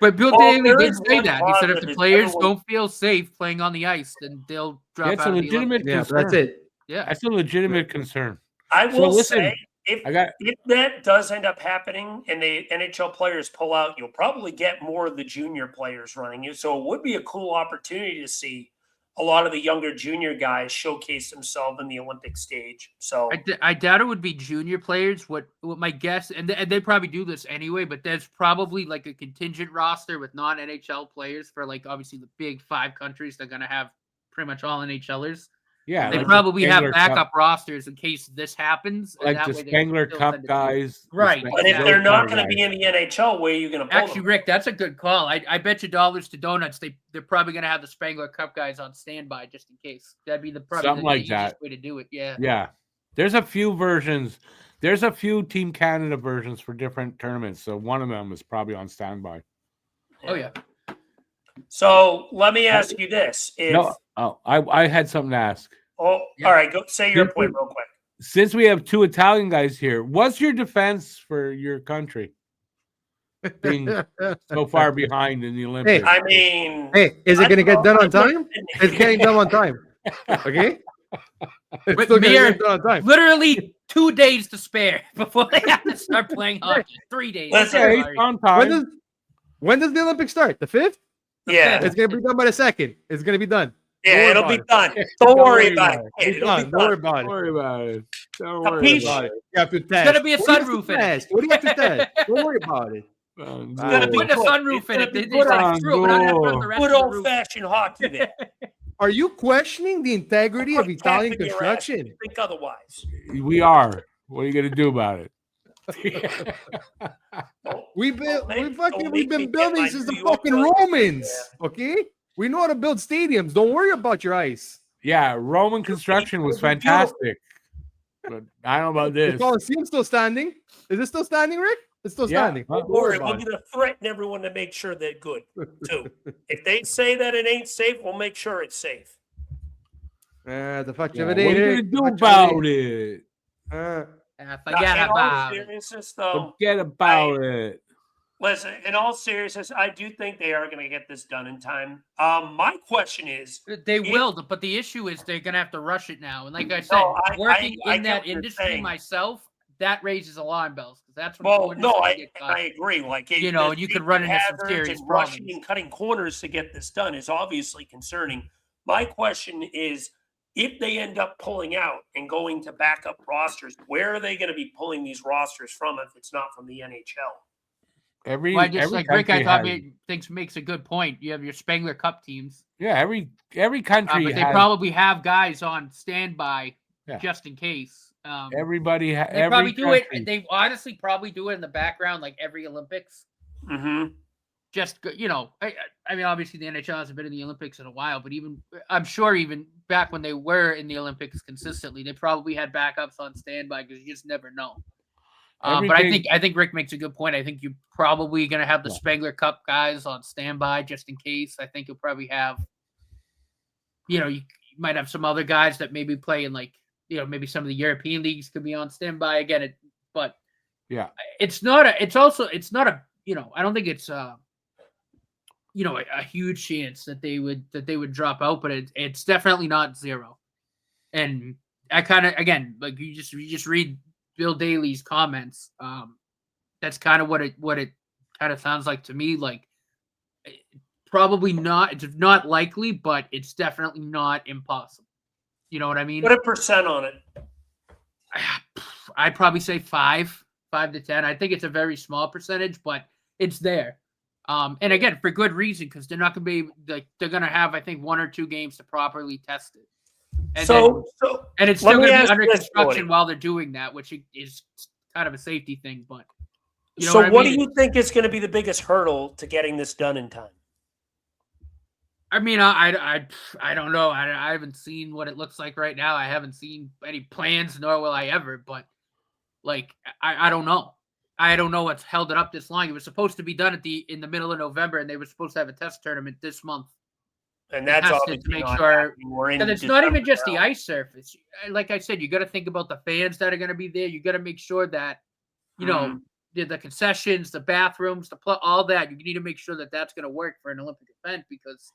But Bill Well, Daly there did is say one that. He said if positive the is players everyone- don't feel safe playing on the ice, then they'll drop That's out a of the legitimate Olympics. Yeah, concern. but that's it. Yeah. That's a legitimate concern. I So will listen, say, I got if that does end up happening and the NHL players pull out, you'll probably get more of the junior players running it. So it would be a cool opportunity to see a lot of the younger junior guys showcase themselves in the Olympic stage. So I doubt it would be junior players. What my guess, and they probably do this anyway, but there's probably like a contingent roster with non-NHL players for like obviously the big 5 countries. They're gonna have pretty much all NHLers. yeah, They like the probably have Spangler backup Cup, rosters in case this happens. And like that the way they can Spangler still Cup send it to- guys. the Right, Spang- but if exactly. they're those not kind going of to be guys. in the NHL, where are you going to pull Actually, them? Rick, that's a good call. I bet you dollars to donuts. They're probably gonna have the Spangler Cup guys on standby just in case. That'd be probably Something the like easiest that. way to do it. Yeah. Yeah, there's a few versions. There's a few Team Canada versions for different tournaments. So one of them is probably on standby. Oh yeah. So let me ask you this: No, I had something to ask. all right, go say your point real quick. Since we have 2 Italian guys here, what's your defense for your country being so far behind in the Olympics? I mean, Hey, is it I going to don't get done know. on time? It's getting done on time. Okay? It's With still going to Mir- get done on time. Literally 2 days to spare before they have to start playing hockey. 3 days. Listen, Okay, Sorry. on When time. does the Olympics start? The 5th? Yeah, It's going to be done by the 2nd. It's going to be done. yeah, worry it'll about be it. done. Don't worry about it. It's It'll done. be Don't worry done. about Don't it. worry about it. Don't worry Capiche? about it. You have to test. gonna be a What do you have sunroof to in it. test? What do you have to test? Don't worry about it. It's gonna be Put a good. sunroof It's in gonna it. be They good say on screw it. We're not gonna put up the goal. rest Good of the old roof. fashioned hockey there. Are you questioning the integrity of Quit Italian tapping your ass if construction? you think otherwise. We are. What are you gonna do about it? We've Don't make been me building get my since the New York fucking Rangers, Romans. Okay? We know how to build stadiums. Don't worry about your ice. Yeah, Roman construction was It'll be beautiful. fantastic. But I don't know about The this. Coliseum still standing. Is it still standing, Rick? It's still Yeah. standing. Huh? Don't worry, we're going to threaten everyone to make sure they're good, too. If they say that it ain't safe, we'll make sure it's safe. The fact Yeah, of what it are ain't. you gonna do about it? Forget In all about it. seriousness, though, Forget about it. listen, in all seriousness, I do think they are going to get this done in time. My question is, They will, but the issue is they're gonna have to rush it now. And like I said, No, working I in get that what you're industry saying. myself, that raises alarm bells because that's when well, corners no, can I get cut. agree. Like, You know, and you could run into some hazards serious and rushing problems. and cutting corners to get this done is obviously concerning. My question is, if they end up pulling out and going to backup rosters, where are they going to be pulling these rosters from if it's not from the NHL? Every Well, I just every like Rick, I country thought has- makes a good point. You have your Spangler Cup teams, yeah, every country but they has probably have guys on standby Yeah. just in case. everybody They every probably do it. country- They honestly probably do it in the background, like every Olympics. Mm-hmm. I mean, obviously the NHL hasn't been in the Olympics in a while, but I'm sure even back when they were in the Olympics consistently, they probably had backups on standby because you just never know. Every But big- I think Rick makes a good point. I think you're probably going to have the Yeah. Spangler Cup guys on standby just in case. I think you'll probably have, you might have some other guys that maybe play in maybe some of the European leagues could be on standby again. But yeah. it's not a. It's not a. I don't think it's a huge chance that they would drop out, but it's definitely not zero. And I kind of, again, like you just read Bill Daly's comments. That's kind of what it kind of sounds like to me. Like probably not. It's not likely, but it's definitely not impossible. You know what I mean? Put a percent on it. I'd probably say 5 to 10. I think it's a very small percentage, but it's there. And again, for good reason, because they're not going to be they're going to have, I think, 1 or 2 games to properly test it. And and it's let still me going to be ask under this, construction Cody. while they're doing that, which is kind of a safety thing. But You know So what do I mean? you think is going to be the biggest hurdle to getting this done in time? I mean, I don't know. I haven't seen what it looks like right now. I haven't seen any plans, nor will I ever. But like, I don't know. I don't know what's held it up this long. It was supposed to be done in the middle of November, and they were supposed to have a test tournament this month. And To that's test it to obviously make not sure. happening. We're in And it's not December even just the now. ice surface. Like I said, you got to think about the fans that are going to be there. You got to make sure that, you know, the concessions, the bathrooms, all that. You need to make sure that that's going to work for an Olympic event because,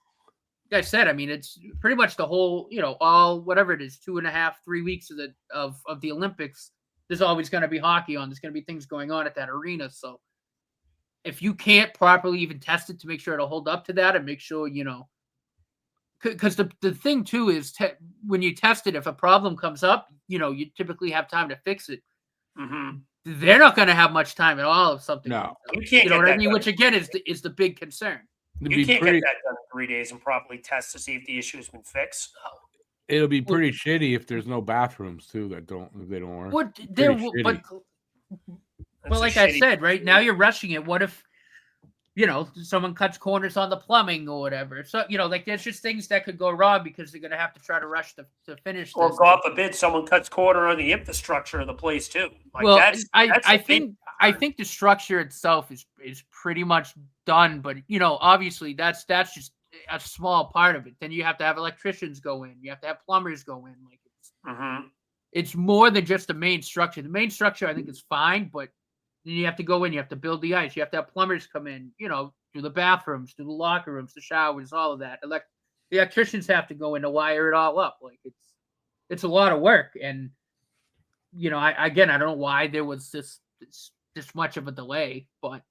like I said, I mean, it's pretty much the whole, you know, all whatever it is, 2.5, 3 weeks of the Olympics. There's always going to be hockey on. There's going to be things going on at that arena. So if you can't properly even test it to make sure it'll hold up to that and make sure, you know, because the thing too is when you test it, if a problem comes up, you know, you typically have time to fix it. They're not going to have much time at all if something. No. You can't You know get what I that mean? done. Which again is the big concern. It'd You be can't pretty, get that done in 3 days and properly test to see if the issue has been fixed. No. it'll be pretty shitty if there's no bathrooms too if they don't work. What Pretty there, shitty. but That's a like I shitty said, right situation. now you're rushing it. What if, you know, someone cuts corners on the plumbing or whatever? So, you know, like there's just things that could go wrong because they're going to have to try to rush to finish Or this. God forbid someone cuts corner on the infrastructure of the place too. Like Well, that's I a big think the structure itself is pretty much done, but you know, obviously that's just a small part of it. Then you have to have electricians go in, you have to have plumbers go in. Like it's more than just the main structure. The main structure I think is fine, but then you have to go in, you have to build the ice, you have to have plumbers come in, you know, do the bathrooms, do the locker rooms, the showers, all of that. The electricians have to go in to wire it all up. Like it's a lot of work, and you know, I don't know why there was this much of a delay, but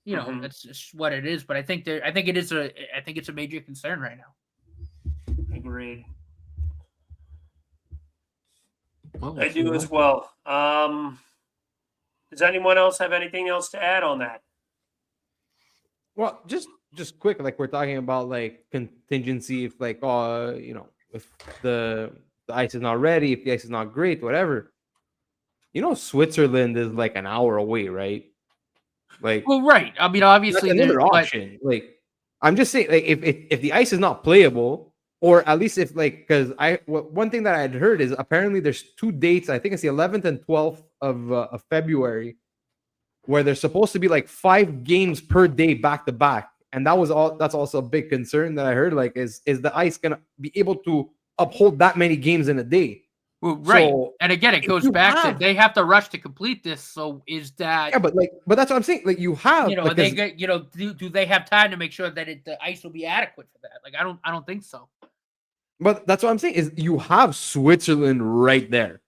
you know, that's just what it is. But I think it's a major concern right now. Agreed. Well, I do as well. Does anyone else have anything else to add on that? Well, just quick, like we're talking about like contingency, if like you know, if the ice is not ready, if the ice is not great, whatever. You know, Switzerland is like an hour away, right? Like Well, right. I mean, that's obviously, another option. Like I'm just saying, like if the ice is not playable, or at least if like because one thing that I had heard is apparently there's 2 dates. I think it's the 11th and 12th of February, where there's supposed to be like 5 games per day back to back, and that's also a big concern that I heard. Like, is the ice gonna be able to uphold that many games in a day? well, right. So, And again, it if goes you back to have- they have to rush to complete this. So is that yeah, but that's what I'm saying. Like you have, you know like, they 'cause- get you know do they have time to make sure that the ice will be adequate for that? Like I don't think so. but that's what I'm saying is you have Switzerland right there.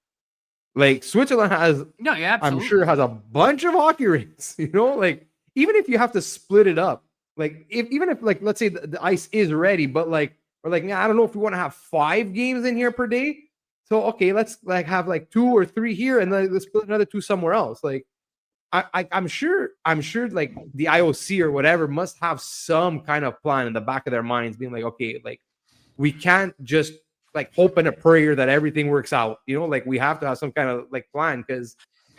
Like Switzerland has, No, yeah, absolutely. I'm sure has a bunch of hockey rinks. You know, like even if you have to split it up, like even if like let's say the ice is ready, but like we're like, yeah, I don't know if we want to have 5 games in here per day. So okay, let's like have like 2 or 3 here, and then let's split another 2 somewhere else. Like I'm sure like the IOC or whatever must have some kind of plan in the back of their minds, being like, okay, like we can't just like hope in a prayer that everything works out. You know, like we have to have some kind of like plan because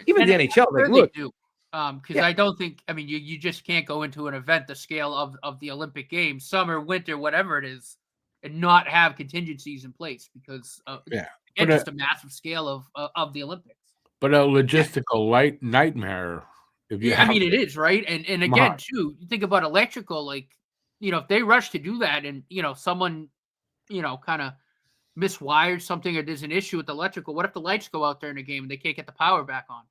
even And the NHL, like sure look, they do. Because Yeah. I don't think I mean you just can't go into an event the scale of the Olympic Games, summer, winter, whatever it is, and not have contingencies in place because Yeah. again, But, just a massive scale of the Olympics. But a logistical nightmare. If you Yeah, have, I mean it is, right? And again, too, you think about electrical, like, you know, if they rush to do that and you know someone, you know, kind of miswires something or there's an issue with electrical, what if the lights go out during the game and they can't get the power back on?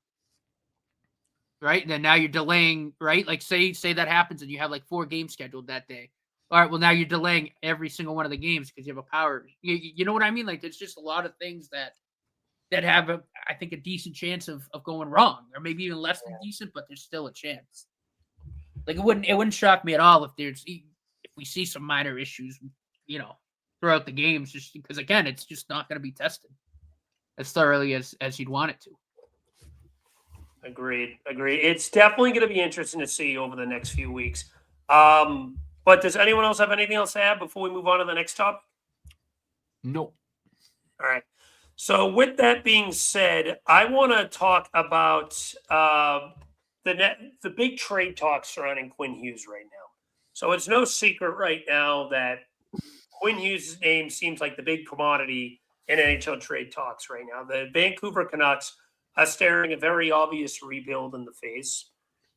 Right. And then now you're delaying, right? Like say that happens and you have like 4 games scheduled that day. All right. Well, now you're delaying every single one of the games because you have a power. You know what I mean? Like there's just a lot of things that have I think a decent chance of going wrong, or maybe even less than decent, but there's still a chance. Like it wouldn't shock me at all if we see some minor issues, you know, throughout the games, just because again, it's just not going to be tested as thoroughly as you'd want it to. Agreed. It's definitely going to be interesting to see over the next few weeks. But does anyone else have anything else to add before we move on to the next topic? no. All right. So with that being said, I want to talk about the the big trade talks surrounding Quinn Hughes right now. So it's no secret right now that Quinn Hughes' name seems like the big commodity in NHL trade talks right now. The Vancouver Canucks are staring a very obvious rebuild in the face.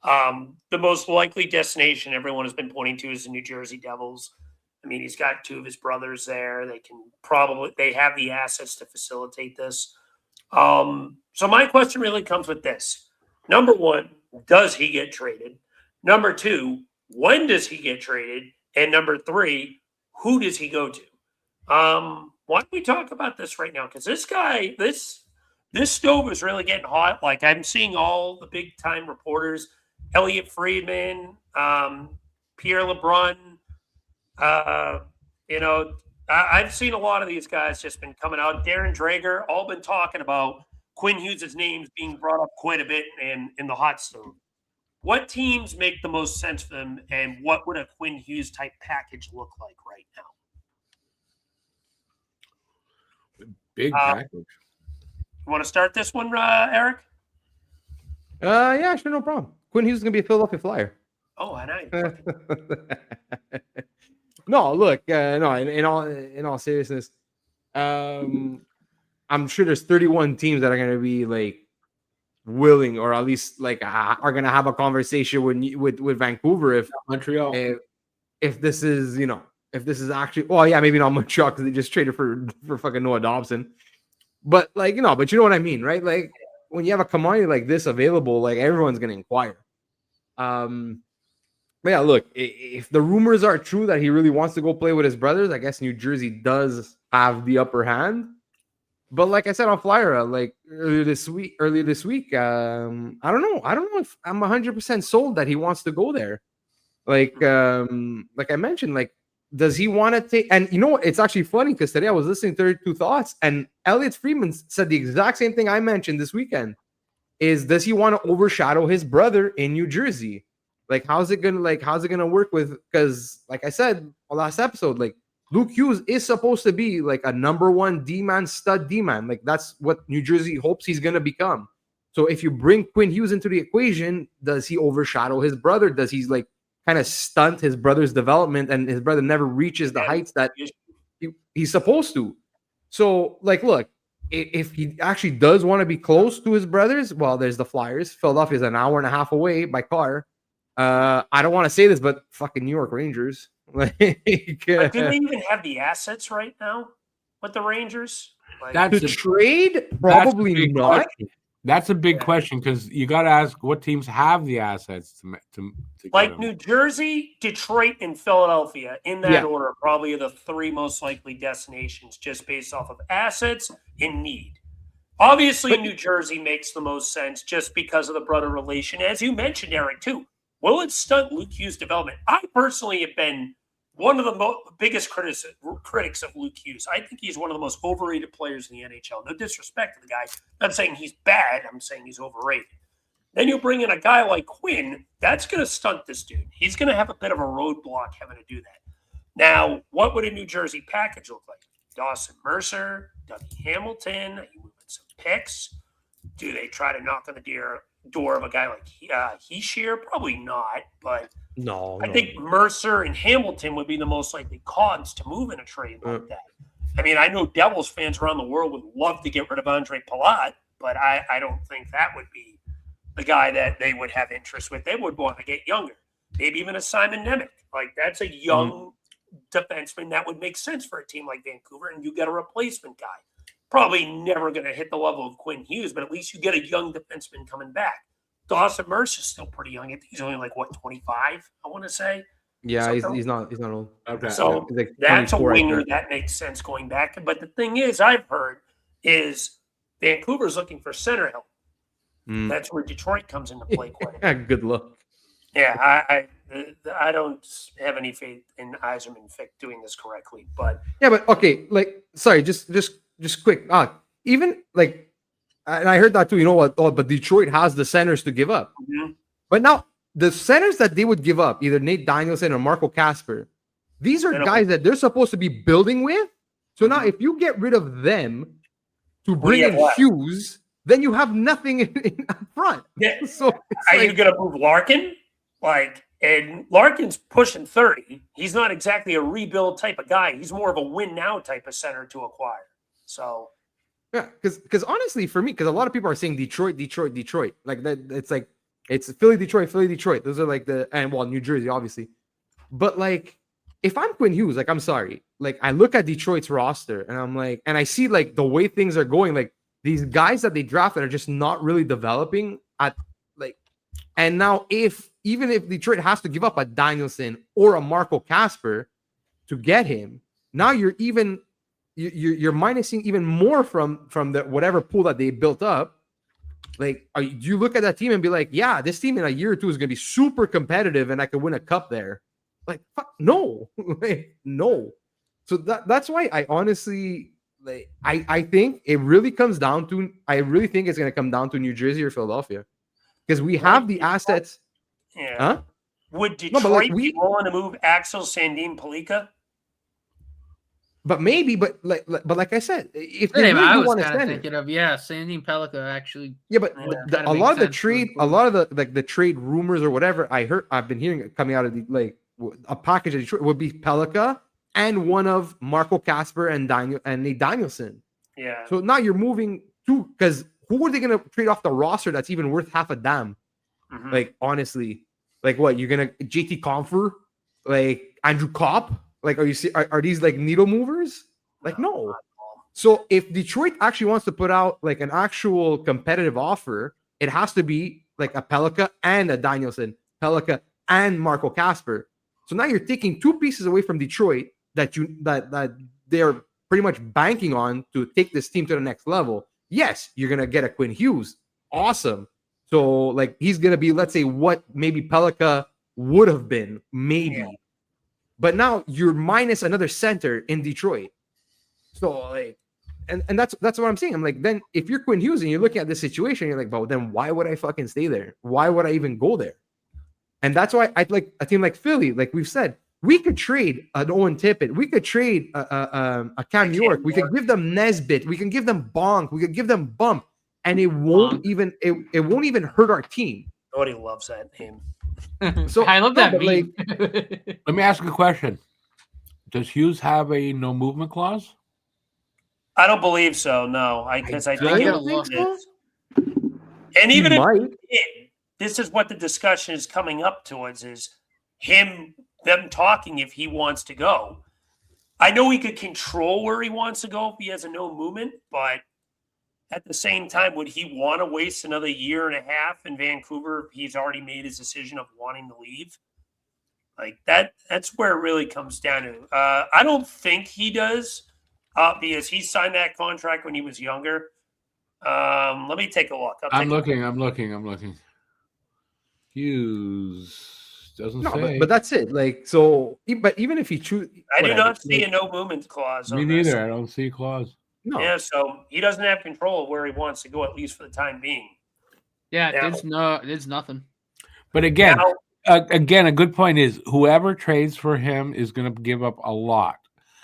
The most likely destination everyone has been pointing to is the New Jersey Devils. I mean, he's got two of his brothers there. They have the assets to facilitate this. So my question really comes with this. Number one, does he get traded? Number two, when does he get traded? And number three, who does he go to? Why don't we talk about this right now? Because this guy, this stove is really getting hot. Like, I'm seeing all the big time reporters, Elliot Friedman, Pierre LeBrun. I've seen a lot of these guys just been coming out. Darren Drager, all been talking about Quinn Hughes' names being brought up quite a bit in the hot stove. What teams make the most sense for them, and what would a Quinn Hughes type package look like right now? Big package. You want to start this one, Eric? Yeah, sure, no problem. Quinn Hughes is gonna be a Philadelphia Flyer. Oh, I know. No, look, no. In all seriousness, I'm sure there's 31 teams that are gonna be like willing, or at least like are gonna have a conversation with Vancouver if Montreal. If this is if this is actually, well, yeah, maybe not Montreal because they just traded for fucking Noah Dobson, but like but you know what I mean, right? Like when you have a commodity like this available, like everyone's gonna inquire. But yeah, look, if the rumors are true that he really wants to go play with his brothers, I guess New Jersey does have the upper hand. But like I said on Flyer, like earlier this week, I don't know if I'm 100% sold that he wants to go there. Like I mentioned, like, does he want to take? And you know what? It's actually funny because today I was listening to 32 Thoughts, and Elliot Friedman said the exact same thing I mentioned this weekend. Does he want to overshadow his brother in New Jersey? Like, how's it gonna work with? Because, like I said last episode, like Luke Hughes is supposed to be like a number one D-man, stud D-man. Like that's what New Jersey hopes he's gonna become. So if you bring Quinn Hughes into the equation, does he overshadow his brother? Does he like kind of stunt his brother's development, and his brother never reaches the heights that he's supposed to? So, like, look, if he actually does want to be close to his brothers, well, there's the Flyers. Philadelphia is an hour and a half away by car. I don't want to say this, but fucking New York Rangers. Like, do they even have the assets right now with the Rangers? Like, to trade? Probably not. That's a big question because you got to ask what teams have the assets to like New Jersey, Detroit, and Philadelphia in that order, probably the three most likely destinations just based off of assets and need. Obviously, New Jersey makes the most sense just because of the brother relation, as you mentioned, Eric, too. Will it stunt Luke Hughes' development? I personally have been one of the biggest critics of Luke Hughes. I think he's one of the most overrated players in the NHL. No disrespect to the guy. I'm not saying he's bad. I'm saying he's overrated. Then you bring in a guy like Quinn. That's going to stunt this dude. He's going to have a bit of a roadblock having to do that. Now, what would a New Jersey package look like? Dawson Mercer, Dougie Hamilton, are you moving some picks? Do they try to knock on the door of a guy like Heishier? Probably not, but I think Mercer and Hamilton would be the most likely cogs to move in a trade like that. I mean, I know Devils fans around the world would love to get rid of Andre Palat, but I don't think that would be the guy that they would have interest with. They would want to get younger, maybe even a Simon Nemec. Like, that's a young defenseman that would make sense for a team like Vancouver, and you get a replacement guy. Probably never going to hit the level of Quinn Hughes, but at least you get a young defenseman coming back. Dawson Mercer is still pretty young. I think he's only like, 25, I want to say. Yeah, he's not old. Okay. So like that's a winger that makes sense going back. But the thing is, I've heard, is Vancouver's looking for center help. That's where Detroit comes into play quite a bit. Good luck. Yeah, I don't have any faith in Yzerman doing this correctly. But yeah, but okay, like, sorry, just quick. Even like, and I heard that too. You know what? Oh, but Detroit has the centers to give up. Mm-hmm. But now the centers that they would give up, either Nate Danielson or Marco Kasper, these are guys that they're supposed to be building with. So now, if you get rid of them to bring in Hughes, then you have nothing in up front. Yeah. So it's Are you like, going to move Larkin? And Larkin's pushing 30. He's not exactly a rebuild type of guy. He's more of a win now type of center to acquire. So, yeah, because honestly, for me, because a lot of people are saying Detroit, like that. It's Philly, Detroit. Those are like New Jersey, obviously. But like, if I'm Quinn Hughes, like, I'm sorry, like, I look at Detroit's roster and I'm like, and I see like the way things are going, like these guys that they drafted are just not really developing at like. And now, even if Detroit has to give up a Danielson or a Marco Casper to get him, now you're minusing even more from the whatever pool that they built up. Like, do you look at that team and be like, yeah, this team in a year or two is going to be super competitive and I could win a cup there? Like, fuck, no, like, no. So that's why I honestly, like, I think it really comes down to, I really think it's going to come down to New Jersey or Philadelphia, because we have the assets. yeah. Huh? Would No, Detroit but like be willing to move Axel Sandin Palika? But maybe, but like I said, if The they name really I do was want to kind of spend it, thinking of, Sandine Pellica actually. yeah, but kinda a makes lot of the sense trade, going a forward. lot of the trade rumors or whatever I've been hearing it coming out of the, like, a package of Detroit would be Pellica and one of Marco Casper and Nate Danielson. Yeah. So now you're moving to, because who are they going to trade off the roster that's even worth half a damn? Mhm. Like, honestly, like, what, you're gonna JT Confer, like Andrew Kopp? Like, are these like needle movers? Like, no. So if Detroit actually wants to put out like an actual competitive offer, it has to be like a Pellica and a Danielson, Pellica and Marco Casper. So now you're taking two pieces away from Detroit that they're pretty much banking on to take this team to the next level. Yes, you're gonna get a Quinn Hughes, awesome. So like, he's gonna be, let's say, what maybe Pellica would have been, maybe. Yeah. But now you're minus another center in Detroit. So like, and that's what I'm saying. I'm like, then if you're Quinn Hughes and you're looking at this situation, you're like, well, then why would I fucking stay there? Why would I even go there? And that's why I like a team like Philly. Like we've said, we could trade an Owen Tippett. We could trade a Cam York. We could give them Nesbitt. We can give them Bonk. We could give them Bump, and it won't even hurt our team. Nobody loves that name. So I love that but meme. Let me ask you a question. Does Hughes have a no movement clause? I don't believe so. No, because I think don't it think so. is. And even if might. he did, this is what the discussion is coming up towards: is them talking if he wants to go. I know he could control where he wants to go if he has a no movement, but at the same time, would he want to waste another year and a half in Vancouver if he's already made his decision of wanting to leave? Like that's where it really comes down to. I don't think he does, because he signed that contract when he was younger. Let me take a look. I'm looking. Hughes doesn't No, say. but that's it. Like, so, but even if he choose, I do not see a no movement clause. Me on neither. This. I don't see a clause. No. Yeah, so he doesn't have control of where he wants to go, at least for the time being. There's nothing. But again, Now, a good point is whoever trades for him is going to give up a lot.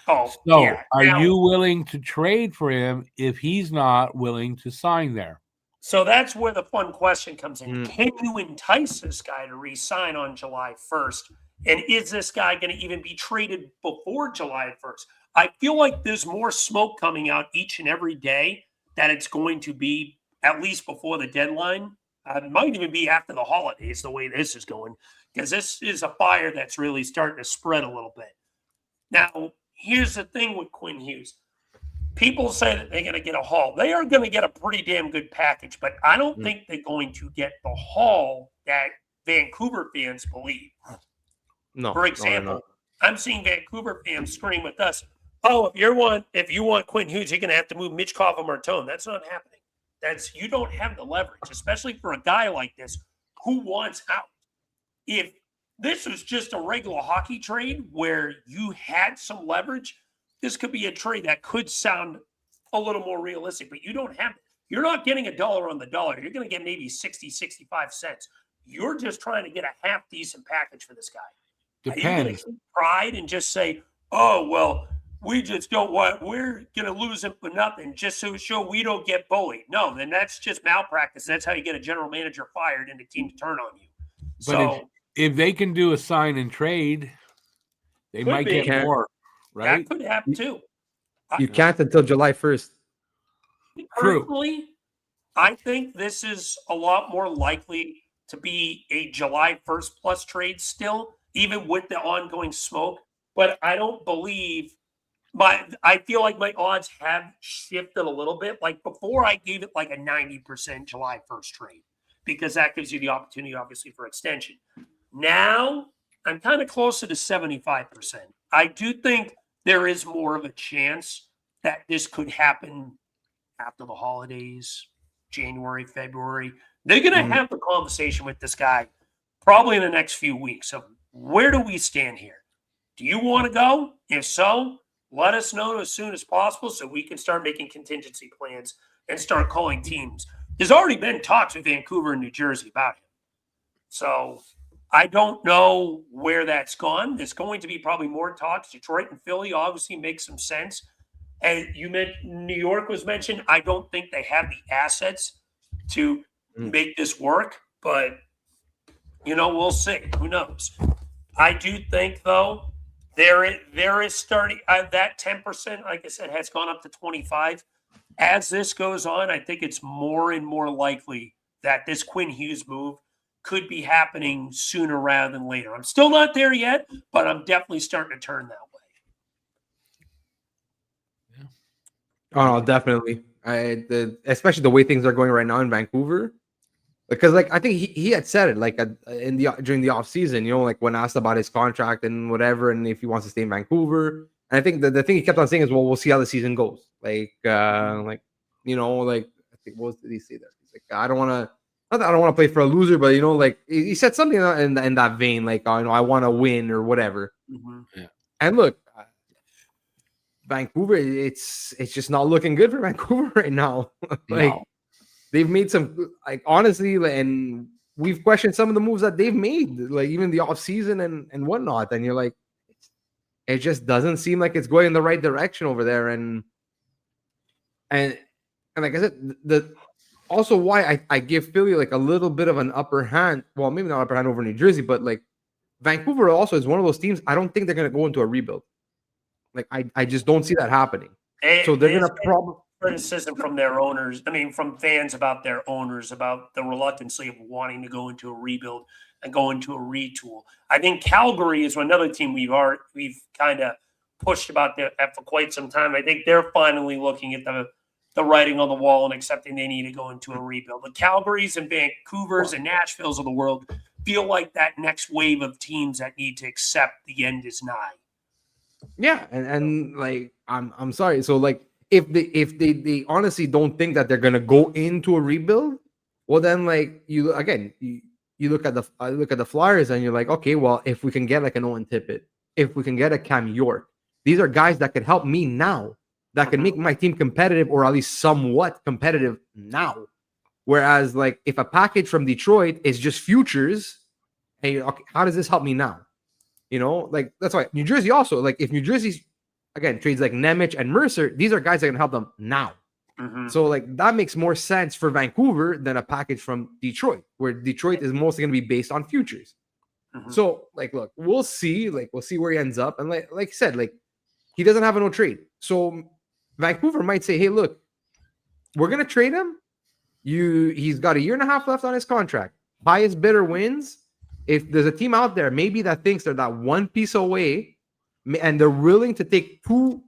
So, yeah. are Now, you willing to trade for him if he's not willing to sign there? So that's where the fun question comes in. Mm. Can you entice this guy to re-sign on July 1st? And is this guy going to even be traded before July 1st? I feel like there's more smoke coming out each and every day that it's going to be at least before the deadline. It might even be after the holidays, the way this is going, because this is a fire that's really starting to spread a little bit. Now, here's the thing with Quinn Hughes. People say that they're going to get a haul. They are going to get a pretty damn good package, but I don't think they're going to get the haul that Vancouver fans believe. No. For example, I'm seeing Vancouver fans scream with us, "Oh, if you want Quinn Hughes, you're going to have to move Mitch Martone." That's not happening. You don't have the leverage, especially for a guy like this who wants out. If this was just a regular hockey trade where you had some leverage, this could be a trade that could sound a little more realistic, but you don't have it. You're not getting a dollar on the dollar. You're going to get maybe 60, 65 cents. You're just trying to get a half-decent package for this guy. Depends. Are you going to keep pride and just say, "Oh, well, we just don't want, we're going to lose him for nothing just to show we don't get bullied. No, then that's just malpractice. That's how you get a general manager fired and a team to turn on you. But So if they can do a sign and trade, they Could might be. get more, right? that could happen too. You can't until July 1st. True. Personally, I think this is a lot more likely to be a July 1st plus trade still, even with the ongoing smoke. But I don't believe I feel like my odds have shifted a little bit. Like before, I gave it like a 90% July 1st trade because that gives you the opportunity, obviously, for extension. Now I'm kind of closer to 75%. I do think there is more of a chance that this could happen after the holidays, January, February. They're going to have the conversation with this guy probably in the next few weeks of where do we stand here? Do you want to go? If so, let us know as soon as possible so we can start making contingency plans and start calling teams. There's already been talks with Vancouver and New Jersey about him. So I don't know where that's gone. There's going to be probably more talks. Detroit and Philly obviously make some sense. And you mentioned New York was mentioned. I don't think they have the assets to make this work, but we'll see. Who knows? I do think though there is starting that 10%, like I said, has gone up to 25. As this goes on, I think it's more and more likely that this Quinn Hughes move could be happening sooner rather than later. I'm still not there yet, but I'm definitely starting to turn that way. Oh, definitely. Especially the way things are going right now in Vancouver. Because I think he had said it during the off season, when asked about his contract and whatever, and if he wants to stay in Vancouver. And I think the thing he kept on saying is, well, we'll see how the season goes. I think what did he say there? He's like, I don't want to. Not that I don't want to play for a loser, but he said something in that vein, I want to win or whatever. Mm-hmm. Yeah. And look, Vancouver, it's just not looking good for Vancouver right now. No. They've made some, honestly, and we've questioned some of the moves that they've made, even the off season and whatnot. And you're like, it just doesn't seem like it's going in the right direction over there. And like I said, also why I give Philly a little bit of an upper hand. Well, maybe not upper hand over New Jersey, but Vancouver also is one of those teams. I don't think they're going to go into a rebuild. I just don't see that happening. So they're going to probably criticism from their owners. I mean, from fans about their owners about the reluctancy of wanting to go into a rebuild and go into a retool. I think Calgary is another team we've kind of pushed about that for quite some time. I think they're finally looking at the writing on the wall and accepting they need to go into a rebuild. The Calgarys and Vancouvers and Nashvilles of the world feel like that next wave of teams that need to accept the end is nigh. Yeah, and I'm sorry. So if they honestly don't think that they're gonna go into a rebuild, well then you look at the Flyers and you're like, okay, well if we can get an Owen Tippett, if we can get a Cam York, these are guys that could help me now, that can make my team competitive or at least somewhat competitive now. Whereas if a package from Detroit is just futures, hey, okay, how does this help me now? That's why New Jersey also, if New Jersey's, again, trades like Nemec and Mercer, these are guys that can help them now. Mm-hmm. So, that makes more sense for Vancouver than a package from Detroit, where Detroit is mostly going to be based on futures. Mm-hmm. So, look, we'll see. We'll see where he ends up. And like I said, he doesn't have a no trade. So, Vancouver might say, hey, look, we're going to trade him. He's got a year and a half left on his contract. Highest bidder wins. If there's a team out there maybe that thinks they're that one piece away and they're willing to take two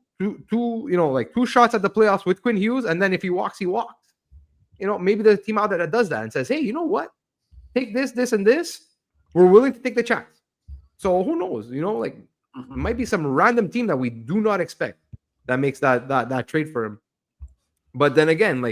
shots at the playoffs with Quinn Hughes, and then if he walks, he walks. Maybe there's a team out there that does that and says, hey, you know what? Take this, this, and this. We're willing to take the chance. So who knows? It might be some random team that we do not expect that makes that trade for him. But then again,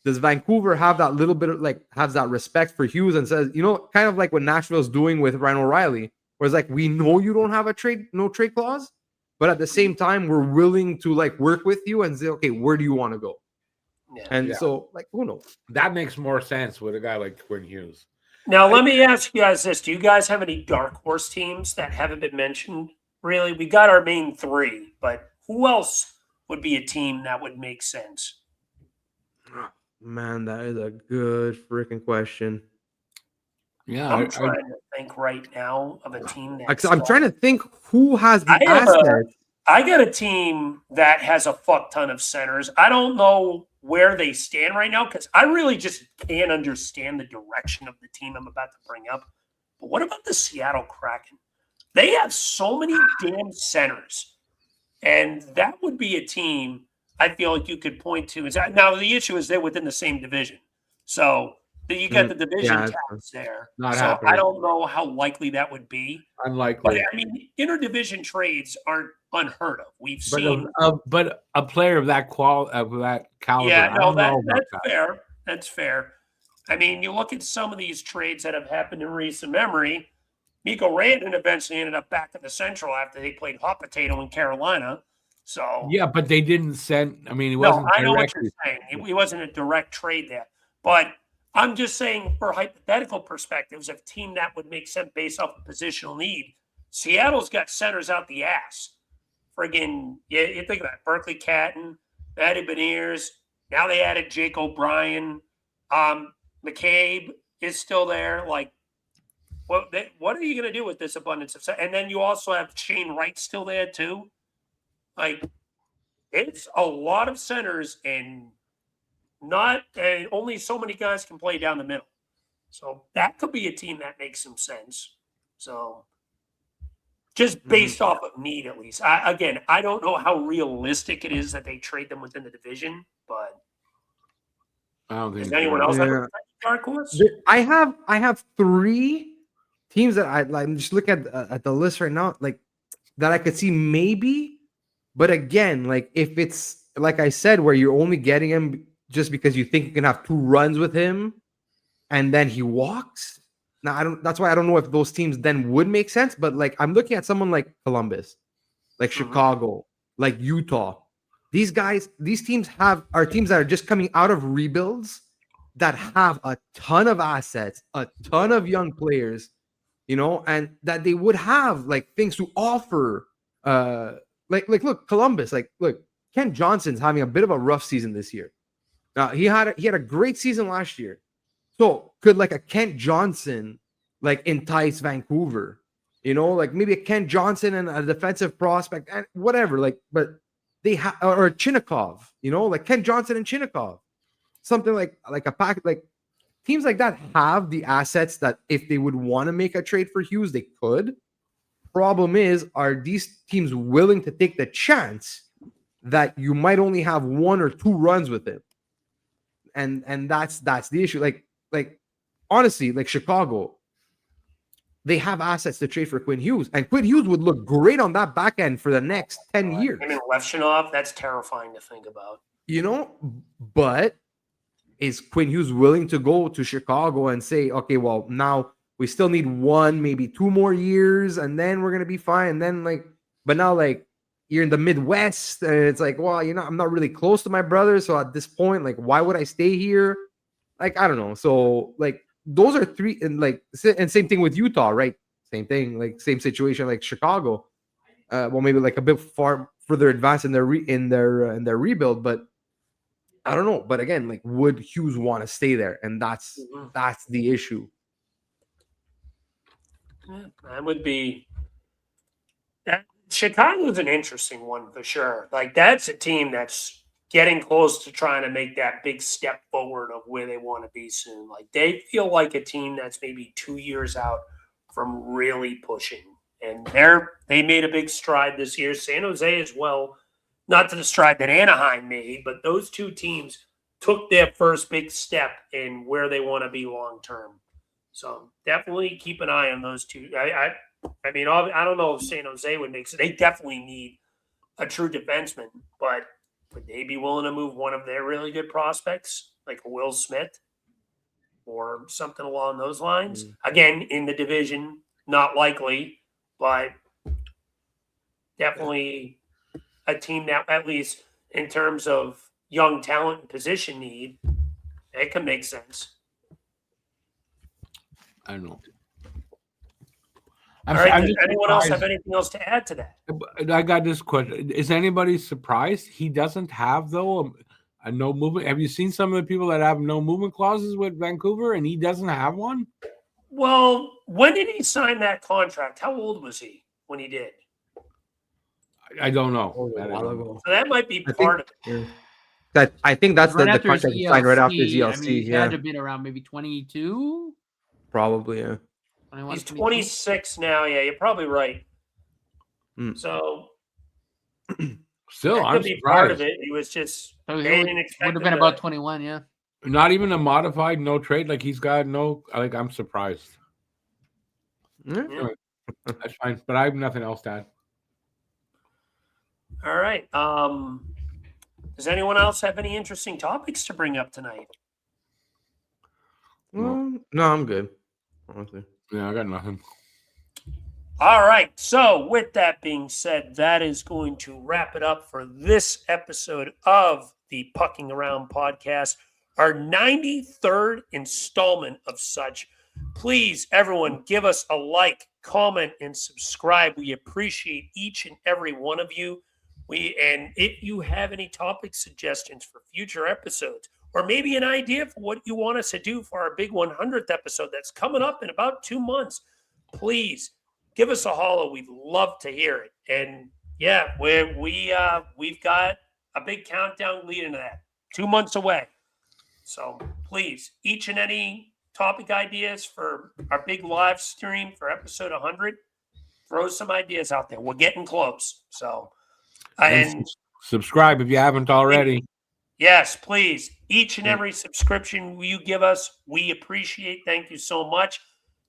does Vancouver have that little bit of has that respect for Hughes and says, kind of like what Nashville's doing with Ryan O'Reilly, where it's we know you don't have no trade clause, but at the same time, we're willing to work with you and say, okay, where do you want to go? Yeah. And so who knows? That makes more sense with a guy like Quinn Hughes. Now, let me ask you guys this. Do you guys have any dark horse teams that haven't been mentioned? Really, we got our main three, but who else would be a team that would make sense? Man, that is a good freaking question. Yeah, I'm trying to think right now of a team that's. I'm trying to think who has the I assets. got a team that has a fuck ton of centers. I don't know where they stand right now because I really just can't understand the direction of the team I'm about to bring up. But what about the Seattle Kraken? They have so many damn centers. And that would be a team I feel like you could point to. Now, the issue is they're within the same division. So you got the division Yeah, taps there. not So happening. I don't know how likely that would be. But Unlikely. I mean, interdivision trades aren't unheard of. We've But seen. but a player of that of that caliber. Yeah, I no, don't know about that's that. fair. That's fair. I mean, you look at some of these trades that have happened in recent memory. Mikko Rantanen eventually ended up back in the Central after they played hot potato in Carolina. So Yeah, but they didn't send. I mean, he no, wasn't. I know what you're directly- saying. It wasn't a direct trade there, but I'm just saying for hypothetical perspectives, of a team that would make sense based off of positional need. Seattle's got centers out the ass. Friggin', you think about it, Berkeley Catton, added Beniers. Now they added Jake O'Brien. McCabe is still there. Like, what are you going to do with this abundance of? And then you also have Shane Wright still there too. Like, it's a lot of centers, and only so many guys can play down the middle. So that could be a team that makes some sense. So just based off of need, at least. I don't know how realistic it is that they trade them within the division, but I don't think. does anyone else have a dark horse? I have 3 teams that I'm just looking at the list right now, like that I could see maybe, but again, like if it's like I said, where you're only getting him just because you think you can have 2 runs with him, and then he walks. Now I don't. That's why I don't know if those teams then would make sense. But like I'm looking at someone like Columbus, like Chicago, like Utah. These teams are teams that are just coming out of rebuilds that have a ton of assets, a ton of young players, and that they would have like things to offer. Look, Columbus, look, Kent Johnson's having a bit of a rough season this year. Now he had a great season last year. So could like a Kent Johnson like entice Vancouver? Like maybe a Kent Johnson and a defensive prospect and whatever. Like, but they have or Chinnikov, like Kent Johnson and Chinnikov. Something like a pack, like teams like that have the assets that if they would want to make a trade for Hughes, they could. Problem is, are these teams willing to take the chance that you might only have 1 or 2 runs with him? And that's the issue. Like honestly, like Chicago, they have assets to trade for Quinn Hughes, and Quinn Hughes would look great on that back end for the next 10 years. I mean, Levchinov, that's terrifying to think about. But is Quinn Hughes willing to go to Chicago and say, okay, well, now we still need 1, maybe 2 more years, and then we're gonna be fine. And then but now you're in the Midwest, and it's like, well, I'm not really close to my brother, so at this point, like, why would I stay here? Like, I don't know. So like those are 3, and same thing with Utah, right? Same thing, like same situation like Chicago. Well, maybe like a bit far further advanced in their rebuild, but I don't know. But again, like, would Hughes want to stay there? And that's the issue. Yeah, that would be. Chicago's an interesting one for sure. Like, that's a team that's getting close to trying to make that big step forward of where they want to be soon. Like, they feel like a team that's maybe 2 years out from really pushing. And they made a big stride this year. San Jose as well, not to the stride that Anaheim made, but those 2 teams took their first big step in where they want to be long term. So definitely keep an eye on those 2. I mean, I don't know if San Jose would make sense. They definitely need a true defenseman, but would they be willing to move one of their really good prospects, like a Will Smith or something along those lines? Again, in the division, not likely, but definitely a team that, at least in terms of young talent and position need, it can make sense. I don't know. All right. I'm Does just anyone else have surprised- anything else to add to that? I got this question. Is anybody surprised he doesn't have, though, a no movement? Have you seen some of the people that have no movement clauses with Vancouver and he doesn't have one? Well, when did he sign that contract? How old was he when he did? I don't know. Oh, a That I while don't ago. know. So that might be I part of think it. that I think that's Right the after his contract he signed right after his ELC, ELC. I mean, he yeah, had to have been around maybe 22, probably. Yeah. 21, He's 22. 26 now. Yeah, you're probably right. Mm. So Still, that I'm could be part of surprised. it. He was just So they he didn't would expect have him been to- about 21, yeah. Not even a modified no trade. Like he's got no. Like I'm surprised. Yeah. Yeah. That's fine. But I have nothing else to add. All right. Does anyone else have any interesting topics to bring up tonight? No, I'm good. Honestly. Yeah, I got nothing. All right. So, with that being said, that is going to wrap it up for this episode of the Pucking Around podcast, our 93rd installment of such. Please, everyone, give us a like, comment, and subscribe. We appreciate each and every one of you. And if you have any topic suggestions for future episodes, or maybe an idea for what you want us to do for our big 100th episode that's coming up in about 2 months, please give us a holler. We'd love to hear it. And yeah, we've got a big countdown leading to that. 2 months away. So please, each and any topic ideas for our big live stream for episode 100, throw some ideas out there. We're getting close. So, and subscribe if you haven't already. yes, please. Each and every subscription you give us, we appreciate. Thank you so much.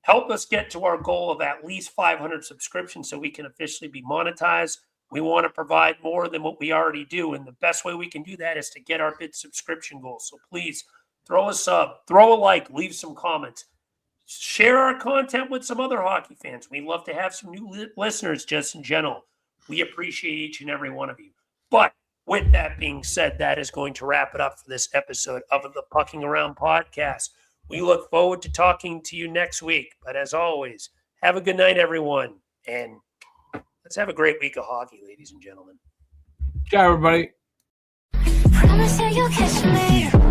Help us get to our goal of at least 500 subscriptions so we can officially be monetized. We want to provide more than what we already do. And the best way we can do that is to get our big subscription goal. So please throw a sub, throw a like, leave some comments. Share our content with some other hockey fans. We love to have some new listeners just in general. We appreciate each and every one of you. But with that being said, that is going to wrap it up for this episode of the Pucking Around podcast. We look forward to talking to you next week. But as always, have a good night, everyone. And let's have a great week of hockey, ladies and gentlemen. Ciao, everybody. Promise that you'll kiss me.